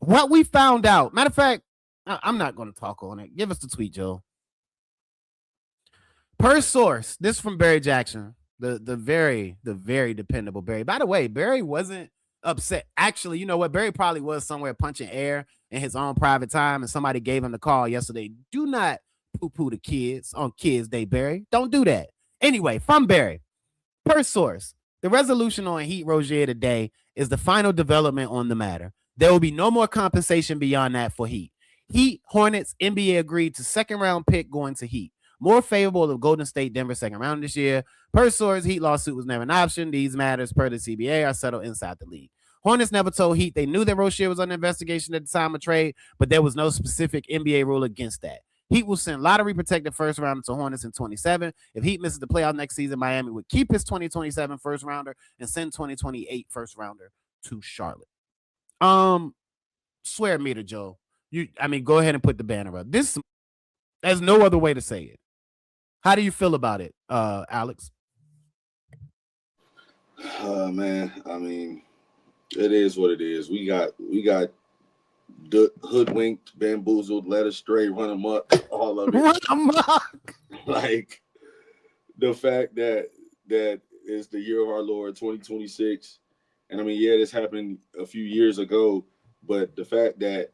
Speaker 2: What we found out, matter of fact, I'm not going to talk on it. Give us the tweet, Joe. Per source, this from Barry Jackson, the very dependable Barry. By the way, Barry wasn't upset. Actually, you know what? Barry probably was somewhere punching air in his own private time, and somebody gave him the call yesterday. Do not poo-poo the kids on Kids Day, Barry. Don't do that. Anyway, from Barry, per source, the resolution on Heat Rozier today is the final development on the matter. There will be no more compensation beyond that for Heat. Heat, Hornets, NBA agreed to second-round pick going to Heat. More favorable of Golden State, Denver second round this year. Per source, Heat lawsuit was never an option. These matters, per the CBA, are settled inside the league. Hornets never told Heat they knew that Rozier was under investigation at the time of trade, but there was no specific NBA rule against that. Heat will send lottery-protected first rounder to Hornets in 27. If Heat misses the playoff next season, Miami would keep his 2027 first rounder and send 2028 first rounder to Charlotte. Swear me to Joe. Go ahead and put the banner up. There's no other way to say it. How do you feel about it, Alex?
Speaker 4: Man, it is what it is. We got hoodwinked, bamboozled, led astray, run amok, all of it.
Speaker 2: Run amok.
Speaker 4: Like the fact that is the year of our Lord 2026, and this happened a few years ago, but the fact that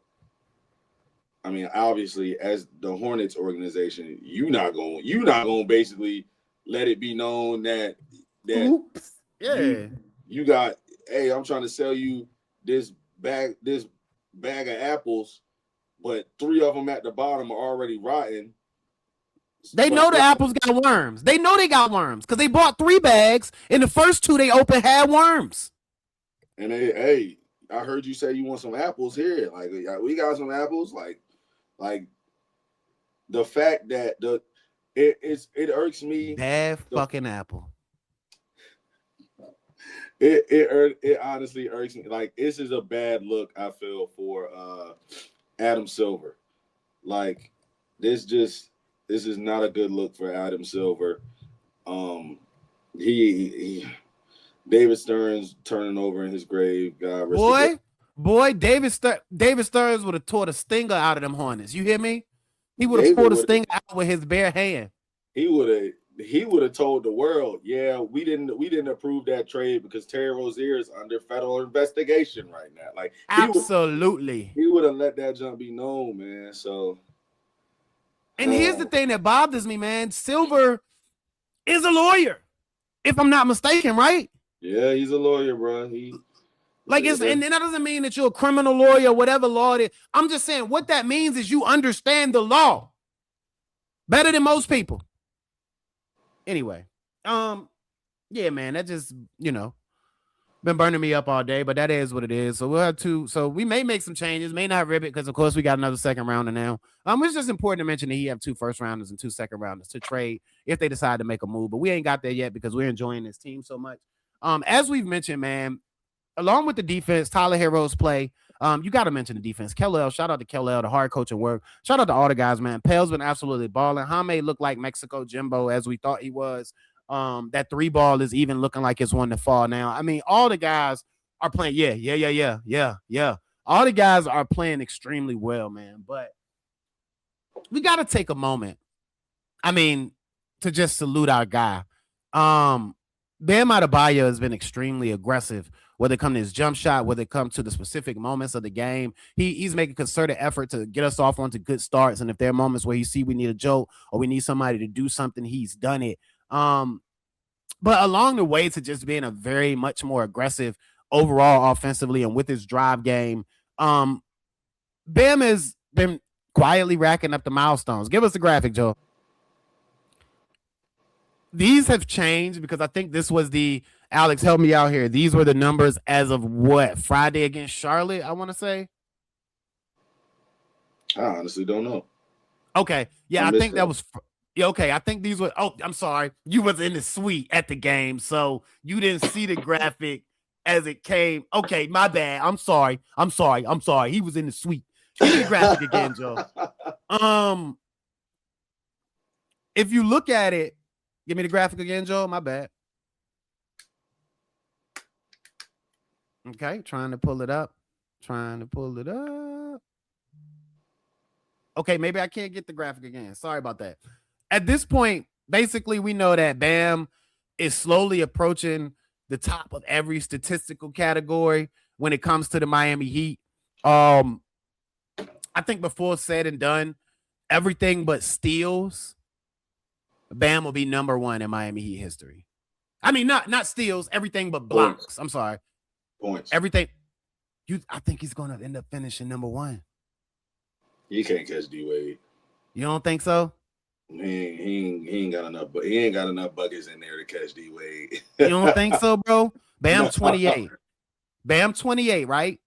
Speaker 4: obviously, as the Hornets organization, you not gonna basically let it be known that
Speaker 2: Oops. Yeah,
Speaker 4: you got, hey, I'm trying to sell you this bag of apples, but 3 of them at the bottom are already rotten.
Speaker 2: They know the apples got worms. They know they got worms because they bought 3 bags, and the first 2 they opened had worms.
Speaker 4: And hey, I heard you say you want some apples here. Like, we got some apples. Like the fact that it irks me.
Speaker 2: Bad fucking apple.
Speaker 4: It honestly irks me. Like, this is a bad look, I feel, for Adam Silver. Like, this is not a good look for Adam Silver. David Stearns turning over in his grave. God rest
Speaker 2: Boy, David Stearns would have tore the stinger out of them Hornets. You hear me? He would have pulled the stinger out with his bare hand.
Speaker 4: He would have told the world, yeah, we didn't approve that trade because Terry Rozier is under federal investigation right now. Like,
Speaker 2: absolutely,
Speaker 4: he would have let that jump be known, man. So,
Speaker 2: and here's the thing that bothers me, man. Silver is a lawyer, if I'm not mistaken, right?
Speaker 4: Yeah, he's a lawyer, bro.
Speaker 2: And that doesn't mean that you're a criminal lawyer, whatever law it is. I'm just saying what that means is you understand the law better than most people. Anyway, yeah, man, that just, been burning me up all day, but that is what it is. So we'll have so we may make some changes, may not rip it because, of course, we got another second rounder now. It's just important to mention that he have 2 first rounders and 2 second rounders to trade if they decide to make a move, but we ain't got there yet because we're enjoying this team so much. As we've mentioned, man, along with the defense, Tyler Herro's play, you got to mention the defense. Kel-El, shout out to Kel-El, the hard coaching work. Shout out to all the guys, man. Pell's been absolutely balling. Jaime looked like Mexico Jimbo as we thought he was. That 3 ball is even looking like it's one to fall now. All the guys are playing. Yeah. All the guys are playing extremely well, man. But we got to take a moment, to just salute our guy. Bam Adebayo has been extremely aggressive, whether it comes to his jump shot, whether it comes to the specific moments of the game. He's making concerted effort to get us off onto good starts. And if there are moments where you see we need a jolt or we need somebody to do something, he's done it. But along the way to just being a very much more aggressive overall offensively and with his drive game, Bam has been quietly racking up the milestones. Give us the graphic, Joe. these have changed because I think this was Alex, help me out here. These were the numbers as of what? Friday against Charlotte, I want to say.
Speaker 4: I honestly don't know.
Speaker 2: Okay. Yeah, I think that was yeah, okay. I think these were I'm sorry. You was in the suite at the game, so you didn't see the graphic as it came. Okay, my bad. I'm sorry. He was in the suite. Give me the graphic again, Joe. If you look at it, give me the graphic again, Joe. My bad. Okay, trying to pull it up. Okay, maybe I can't get the graphic again. Sorry about that. At this point, basically, we know that Bam is slowly approaching the top of every statistical category when it comes to the Miami Heat. I think before said and done, everything but steals, Bam will be number one in Miami Heat history. I mean, not steals, everything but blocks.
Speaker 4: Points.
Speaker 2: I'm sorry.
Speaker 4: Points.
Speaker 2: Everything. I think he's going to end up finishing number one.
Speaker 4: He can't catch D-Wade.
Speaker 2: You don't think so?
Speaker 4: He ain't got enough, but he ain't got enough buckets in there to catch D-Wade.
Speaker 2: You don't think so, bro? Bam 28. Bam 28, right?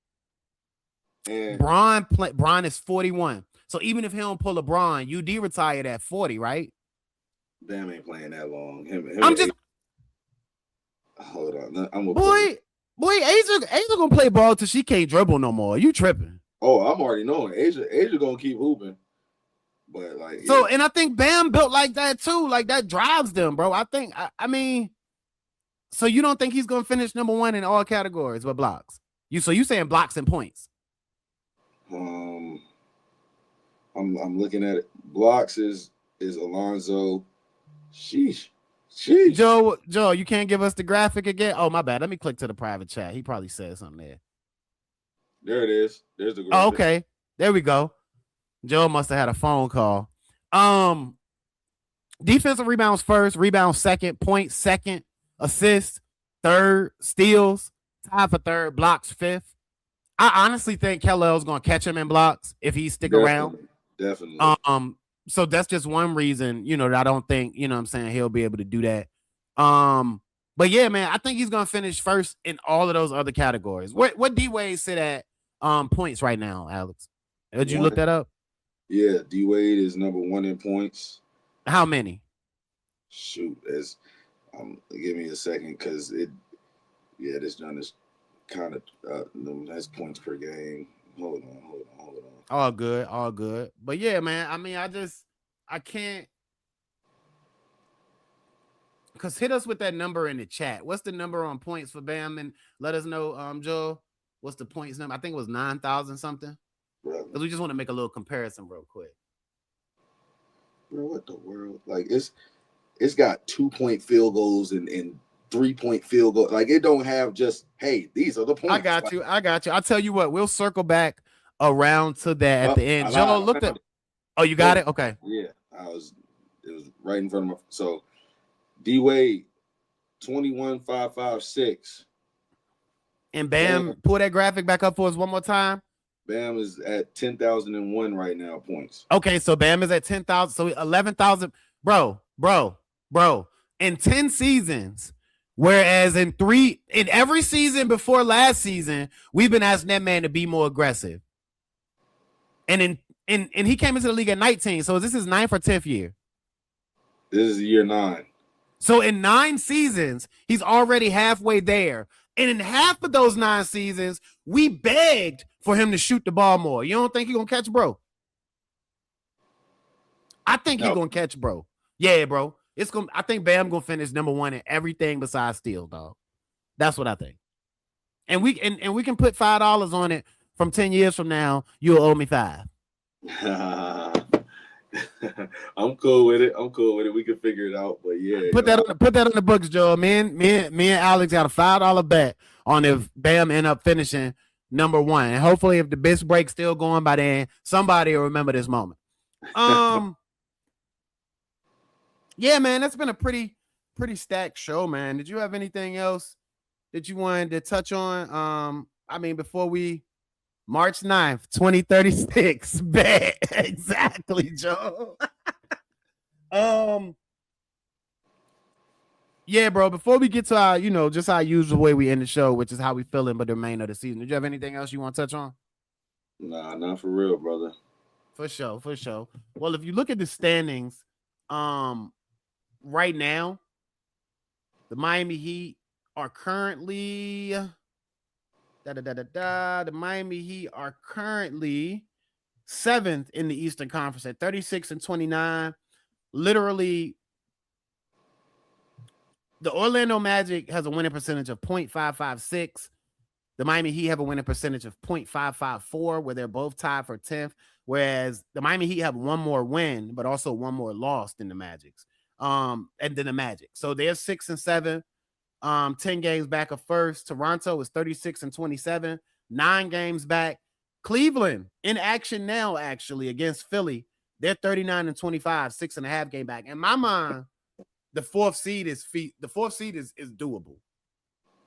Speaker 4: And
Speaker 2: Bron is 41. So even if he don't pull a Bron, UD retired at 40, right?
Speaker 4: Bam ain't playing that long. Hold on.
Speaker 2: Boy, Asia gonna play ball till she can't dribble no more. You tripping?
Speaker 4: Oh, I'm already knowing. Asia gonna keep hooping. But like
Speaker 2: so, and I think Bam built like that too. Like that drives them, bro. I mean, so you don't think he's gonna finish number one in all categories with blocks? You saying blocks and points?
Speaker 4: I'm looking at it. Blocks is Alonzo. Sheesh.
Speaker 2: Joe, you can't give us the graphic again? Oh, my bad. Let me click to the private chat. He probably said something there.
Speaker 4: There it is. There's the graphic.
Speaker 2: Oh, okay. There we go. Joe must have had a phone call. Defensive rebounds first, rebounds second, points second, assists third, steals tied for third, blocks fifth. I honestly think Keller's going to catch him in blocks if he stick around.
Speaker 4: Definitely.
Speaker 2: So that's just one reason, that I don't think, what I'm saying, he'll be able to do that. But yeah, man, I think he's going to finish first in all of those other categories. What D-Wade sit at points right now, Alex? Did you look that up?
Speaker 4: Yeah, D-Wade is number one in points.
Speaker 2: How many?
Speaker 4: Shoot, give me a second because this done is kind of that's points per game. Hold on.
Speaker 2: All good. But yeah, man, I mean, I can't. Because hit us with that number in the chat. What's the number on points for Bam? And let us know, Joe, what's the points number? I think it was 9,000 something. Because we just want to make a little comparison real quick.
Speaker 4: Bro, what the world? Like, it's got 2-point field goals and 3-point field goals. Like, it don't have just, hey, these are the points.
Speaker 2: I got you. I'll tell you what. We'll circle back around to that at the end. Joe, looked at. Oh, you got it? Okay.
Speaker 4: Yeah, it was right in front of my. So, D-Wade, 21,556.
Speaker 2: And Bam, pull that graphic back up for us one more time.
Speaker 4: Bam is at 10,001 right now points.
Speaker 2: Okay, so Bam is at 10,000. So 11,000. Bro. In 10 seasons, whereas in every season before last season, we've been asking that man to be more aggressive. And he came into the league at 19. So is this his 9th or 10th year?
Speaker 4: This is year 9.
Speaker 2: So in 9 seasons, he's already halfway there. And in half of those 9 seasons, we begged for him to shoot the ball more. You don't think he's going to catch bro? I think he's going to catch bro. Yeah, bro. I think Bam going to finish number one in everything besides steal, dog. That's what I think. And we can put $5 on it from 10 years from now. You'll owe me $5.
Speaker 4: I'm cool with it. We can figure it out. But yeah,
Speaker 2: put that on the books, Joe. Me and Alex got a $5 bet on if Bam end up finishing number one, and hopefully, if the Biscayne break's still going by then, somebody will remember this moment. Yeah, man, that's been a pretty stacked show, man. Did you have anything else that you wanted to touch on? I mean, before we. March 9th, 2036. Bet. Exactly, Joe. Yeah, bro. Before we get to our, just our usual way we end the show, which is how we feeling, but the remainder of the season. Did you have anything else you want to touch on?
Speaker 4: Nah, not for real, brother.
Speaker 2: For sure, for sure. Well, if you look at the standings, um, right now, the Miami Heat are currently The Miami Heat are currently seventh in the Eastern Conference at 36-29. Literally, the Orlando Magic has a winning percentage of .556. The Miami Heat have a winning percentage of .554, where they're both tied for 10th. Whereas the Miami Heat have one more win, but also one more loss than the Magics. And then the Magic. So they're 6-7, 10 games back of first. Toronto is 36-27, 9 games back. Cleveland in action now, actually, against Philly. They're 39-25, 6.5 game back. In my mind, the fourth seed is doable.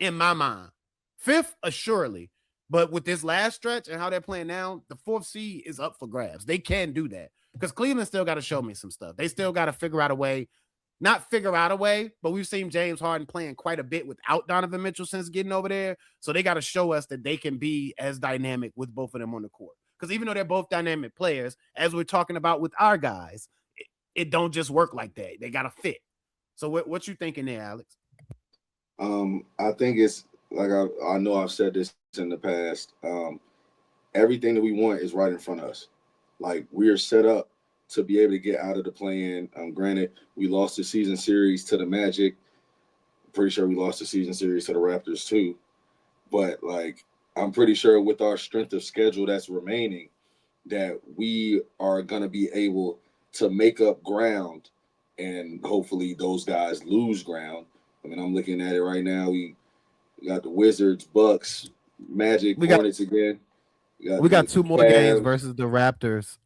Speaker 2: In my mind. Fifth, assuredly. But with this last stretch and how they're playing now, the fourth seed is up for grabs. They can do that. Because Cleveland still got to show me some stuff. They still got to figure out a way. Not figure out a way, but we've seen James Harden playing quite a bit without Donovan Mitchell since getting over there. So they got to show us that they can be as dynamic with both of them on the court. Because even though they're both dynamic players, as we're talking about with our guys, it don't just work like that. They got to fit. So what you thinking there, Alex?
Speaker 4: I think it's like I know I've said this in the past. Everything that we want is right in front of us. Like, we are set up to be able to get out of the play-in. Granted, we lost the season series to the Magic. Pretty sure we lost the season series to the Raptors too. But like, I'm pretty sure with our strength of schedule that's remaining, that we are gonna be able to make up ground, and hopefully those guys lose ground. I mean, I'm looking at it right now. We got the Wizards, Bucks, Magic, Hornets again.
Speaker 2: We got 2 more games
Speaker 4: Cavs
Speaker 2: versus the Raptors.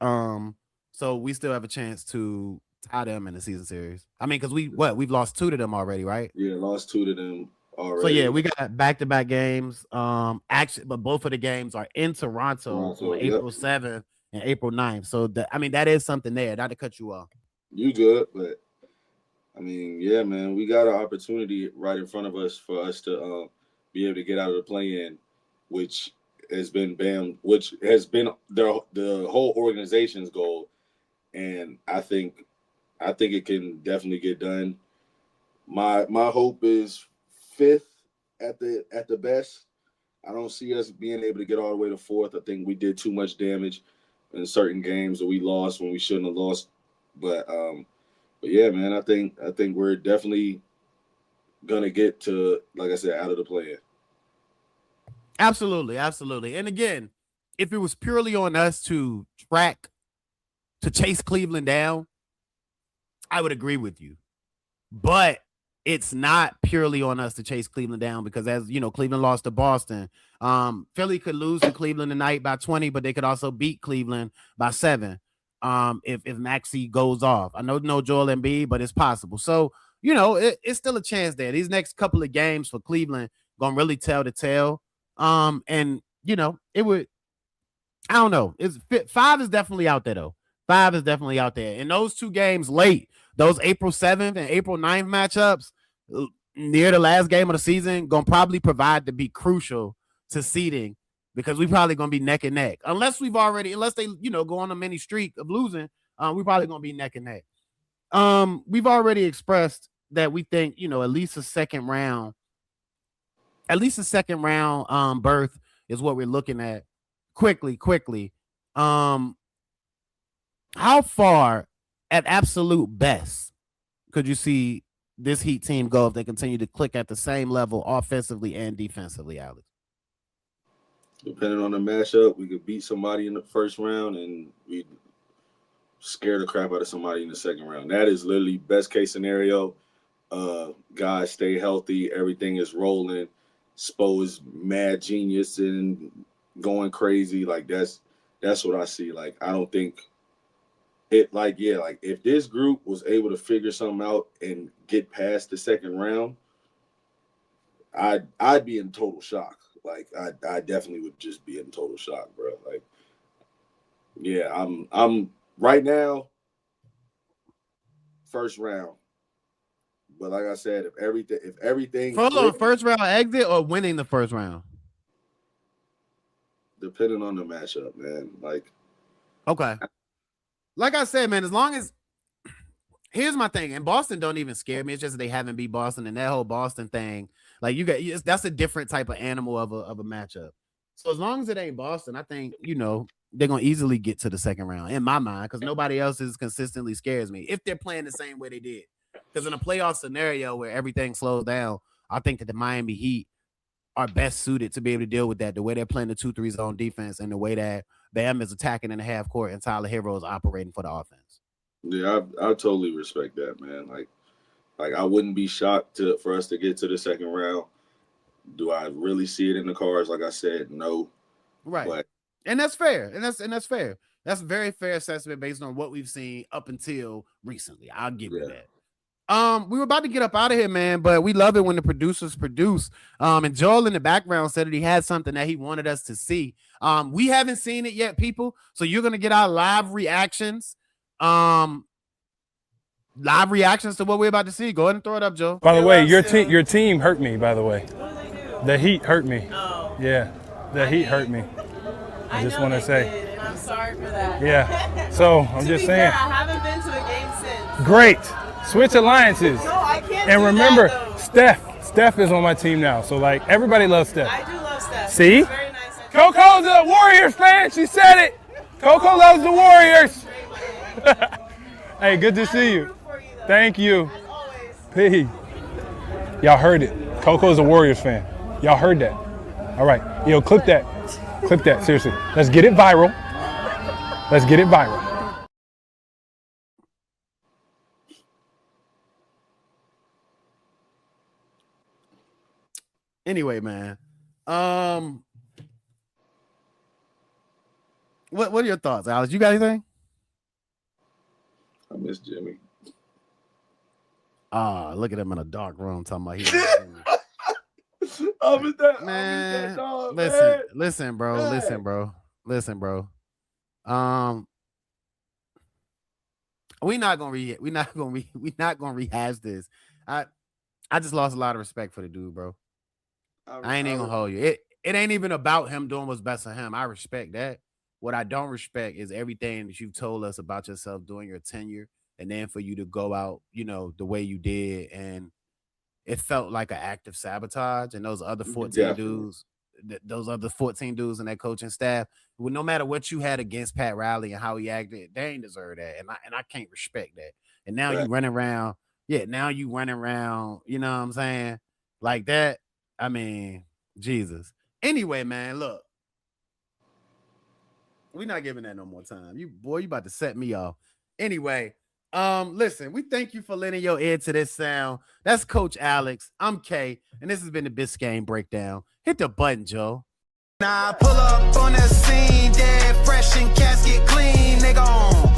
Speaker 2: So we still have a chance to tie them in the season series. I mean, because we've lost 2 to them already, right?
Speaker 4: Yeah, lost 2 to them already.
Speaker 2: So yeah, we got back-to-back games. Actually, but both of the games are in Toronto on April 7th and April 9th. So that is something there. Not to cut you off.
Speaker 4: You good, but I mean, yeah, man, we got an opportunity right in front of us for us to be able to get out of the play-in, which has been the whole organization's goal, and I think it can definitely get done. My hope is 5th at the best. I don't see us being able to get all the way to 4th. I think we did too much damage in certain games that we lost when we shouldn't have lost. But yeah, man, I think we're definitely gonna get to, like I said, out of the play-in.
Speaker 2: Absolutely, absolutely. And again, if it was purely on us to chase Cleveland down, I would agree with you. But it's not purely on us to chase Cleveland down because, as you know, Cleveland lost to Boston. Philly could lose to Cleveland tonight by 20, but they could also beat Cleveland by 7. If Maxey goes off. I know no Joel Embiid, but it's possible. So, it's still a chance there. These next couple of games for Cleveland gonna really tell the tale. And it would, I don't know. 5 is definitely out there though. 5 is definitely out there. And those 2 games late, those April 7th and April 9th matchups near the last game of the season, gonna probably provide to be crucial to seeding, because we probably gonna be neck and neck. Unless they, go on a mini streak of losing, we probably gonna be neck and neck. We've already expressed that we think, at least a second round berth is what we're looking at. Quickly. How far at absolute best could you see this Heat team go if they continue to click at the same level offensively and defensively, Alex?
Speaker 4: Depending on the matchup, we could beat somebody in the first round and we scare the crap out of somebody in the second round. That is literally best case scenario. Guys stay healthy, everything is rolling. Spo is mad genius and going crazy. Like, that's what I see. Like, I don't think it, like, yeah, like if this group was able to figure something out and get past the second round, I'd be in total shock. Like, I definitely would just be in total shock, bro. Like, yeah, I'm right now first round, But like I said, if everything
Speaker 2: Hold on, first round exit or winning the first round?
Speaker 4: depending on the matchup, man. Like,
Speaker 2: okay. Like I said, man, as long as here's my thing, and Boston don't even scare me. It's just they haven't beat Boston, and that whole Boston thing, like that's a different type of animal of a matchup. So as long as it ain't Boston, I think they're gonna easily get to the second round in my mind because nobody else is consistently scares me if they're playing the same way they did. Because in a playoff scenario where everything slows down, I think that the Miami Heat are best suited to be able to deal with that. The way they're playing the 2-3 zone defense and the way that Bam is attacking in the half court and Tyler Herro is operating for the offense.
Speaker 4: Yeah, I totally respect that, man. Like I wouldn't be shocked for us to get to the second round. Do I really see it in the cards? Like I said, no.
Speaker 2: Right.
Speaker 4: But,
Speaker 2: and that's fair. And that's fair. That's a very fair assessment based on what we've seen up until recently. I'll give you that. We were about to get up out of here, man, but we love it when the producers produce. And Joel in the background said that he had something that he wanted us to see. We haven't seen it yet, people. So you're gonna get our live reactions. Live reactions to what we're about to see. Go ahead and throw it up, Joe.
Speaker 5: By the way, your team hurt me, by the way. The Heat hurt me.
Speaker 6: Oh.
Speaker 5: Yeah, the Heat hurt me. I just want to say.
Speaker 6: Did, and I'm sorry for that.
Speaker 5: Yeah, so I'm just saying.
Speaker 6: Fair, I haven't been to a game since.
Speaker 5: Great. Switch alliances.
Speaker 6: No, I can't
Speaker 5: And
Speaker 6: do
Speaker 5: remember,
Speaker 6: that,
Speaker 5: Steph is on my team now. So, like, everybody loves Steph.
Speaker 6: I do love Steph.
Speaker 5: See?
Speaker 6: He's very nice.
Speaker 5: Coco's a Warriors fan. She said it. Coco loves the Warriors. Hey, good to see you. Thank you.
Speaker 6: As always.
Speaker 5: P. Y'all heard it. Coco's a Warriors fan. Y'all heard that. All right. Yo, clip that. Clip that. Seriously. Let's get it viral. Let's get it viral.
Speaker 2: Anyway, man. What are your thoughts, Alex? You got anything?
Speaker 4: I miss Jimmy.
Speaker 2: Look at him in a dark room talking about man. Listen, bro. We're not gonna rehash this. I just lost a lot of respect for the dude, bro. I ain't even gonna hold you. It ain't even about him doing what's best for him. I respect that. What I don't respect is everything that you've told us about yourself during your tenure, and then for you to go out, the way you did, and it felt like an act of sabotage. And those other 14 dudes, those other 14 dudes in that coaching staff, well, no matter what you had against Pat Riley and how he acted, they ain't deserve that, and I can't respect that. And now you running around, you know what I'm saying, like that. I mean, Jesus. Anyway, man, look. We're not giving that no more time. You about to set me off. Anyway, listen, we thank you for lending your ear to this sound. That's Coach Alex. I'm Kay, and this has been the Biscayne Breakdown. Hit the button, Joe.
Speaker 1: Now I pull up on the scene, dead fresh and casket clean, nigga on.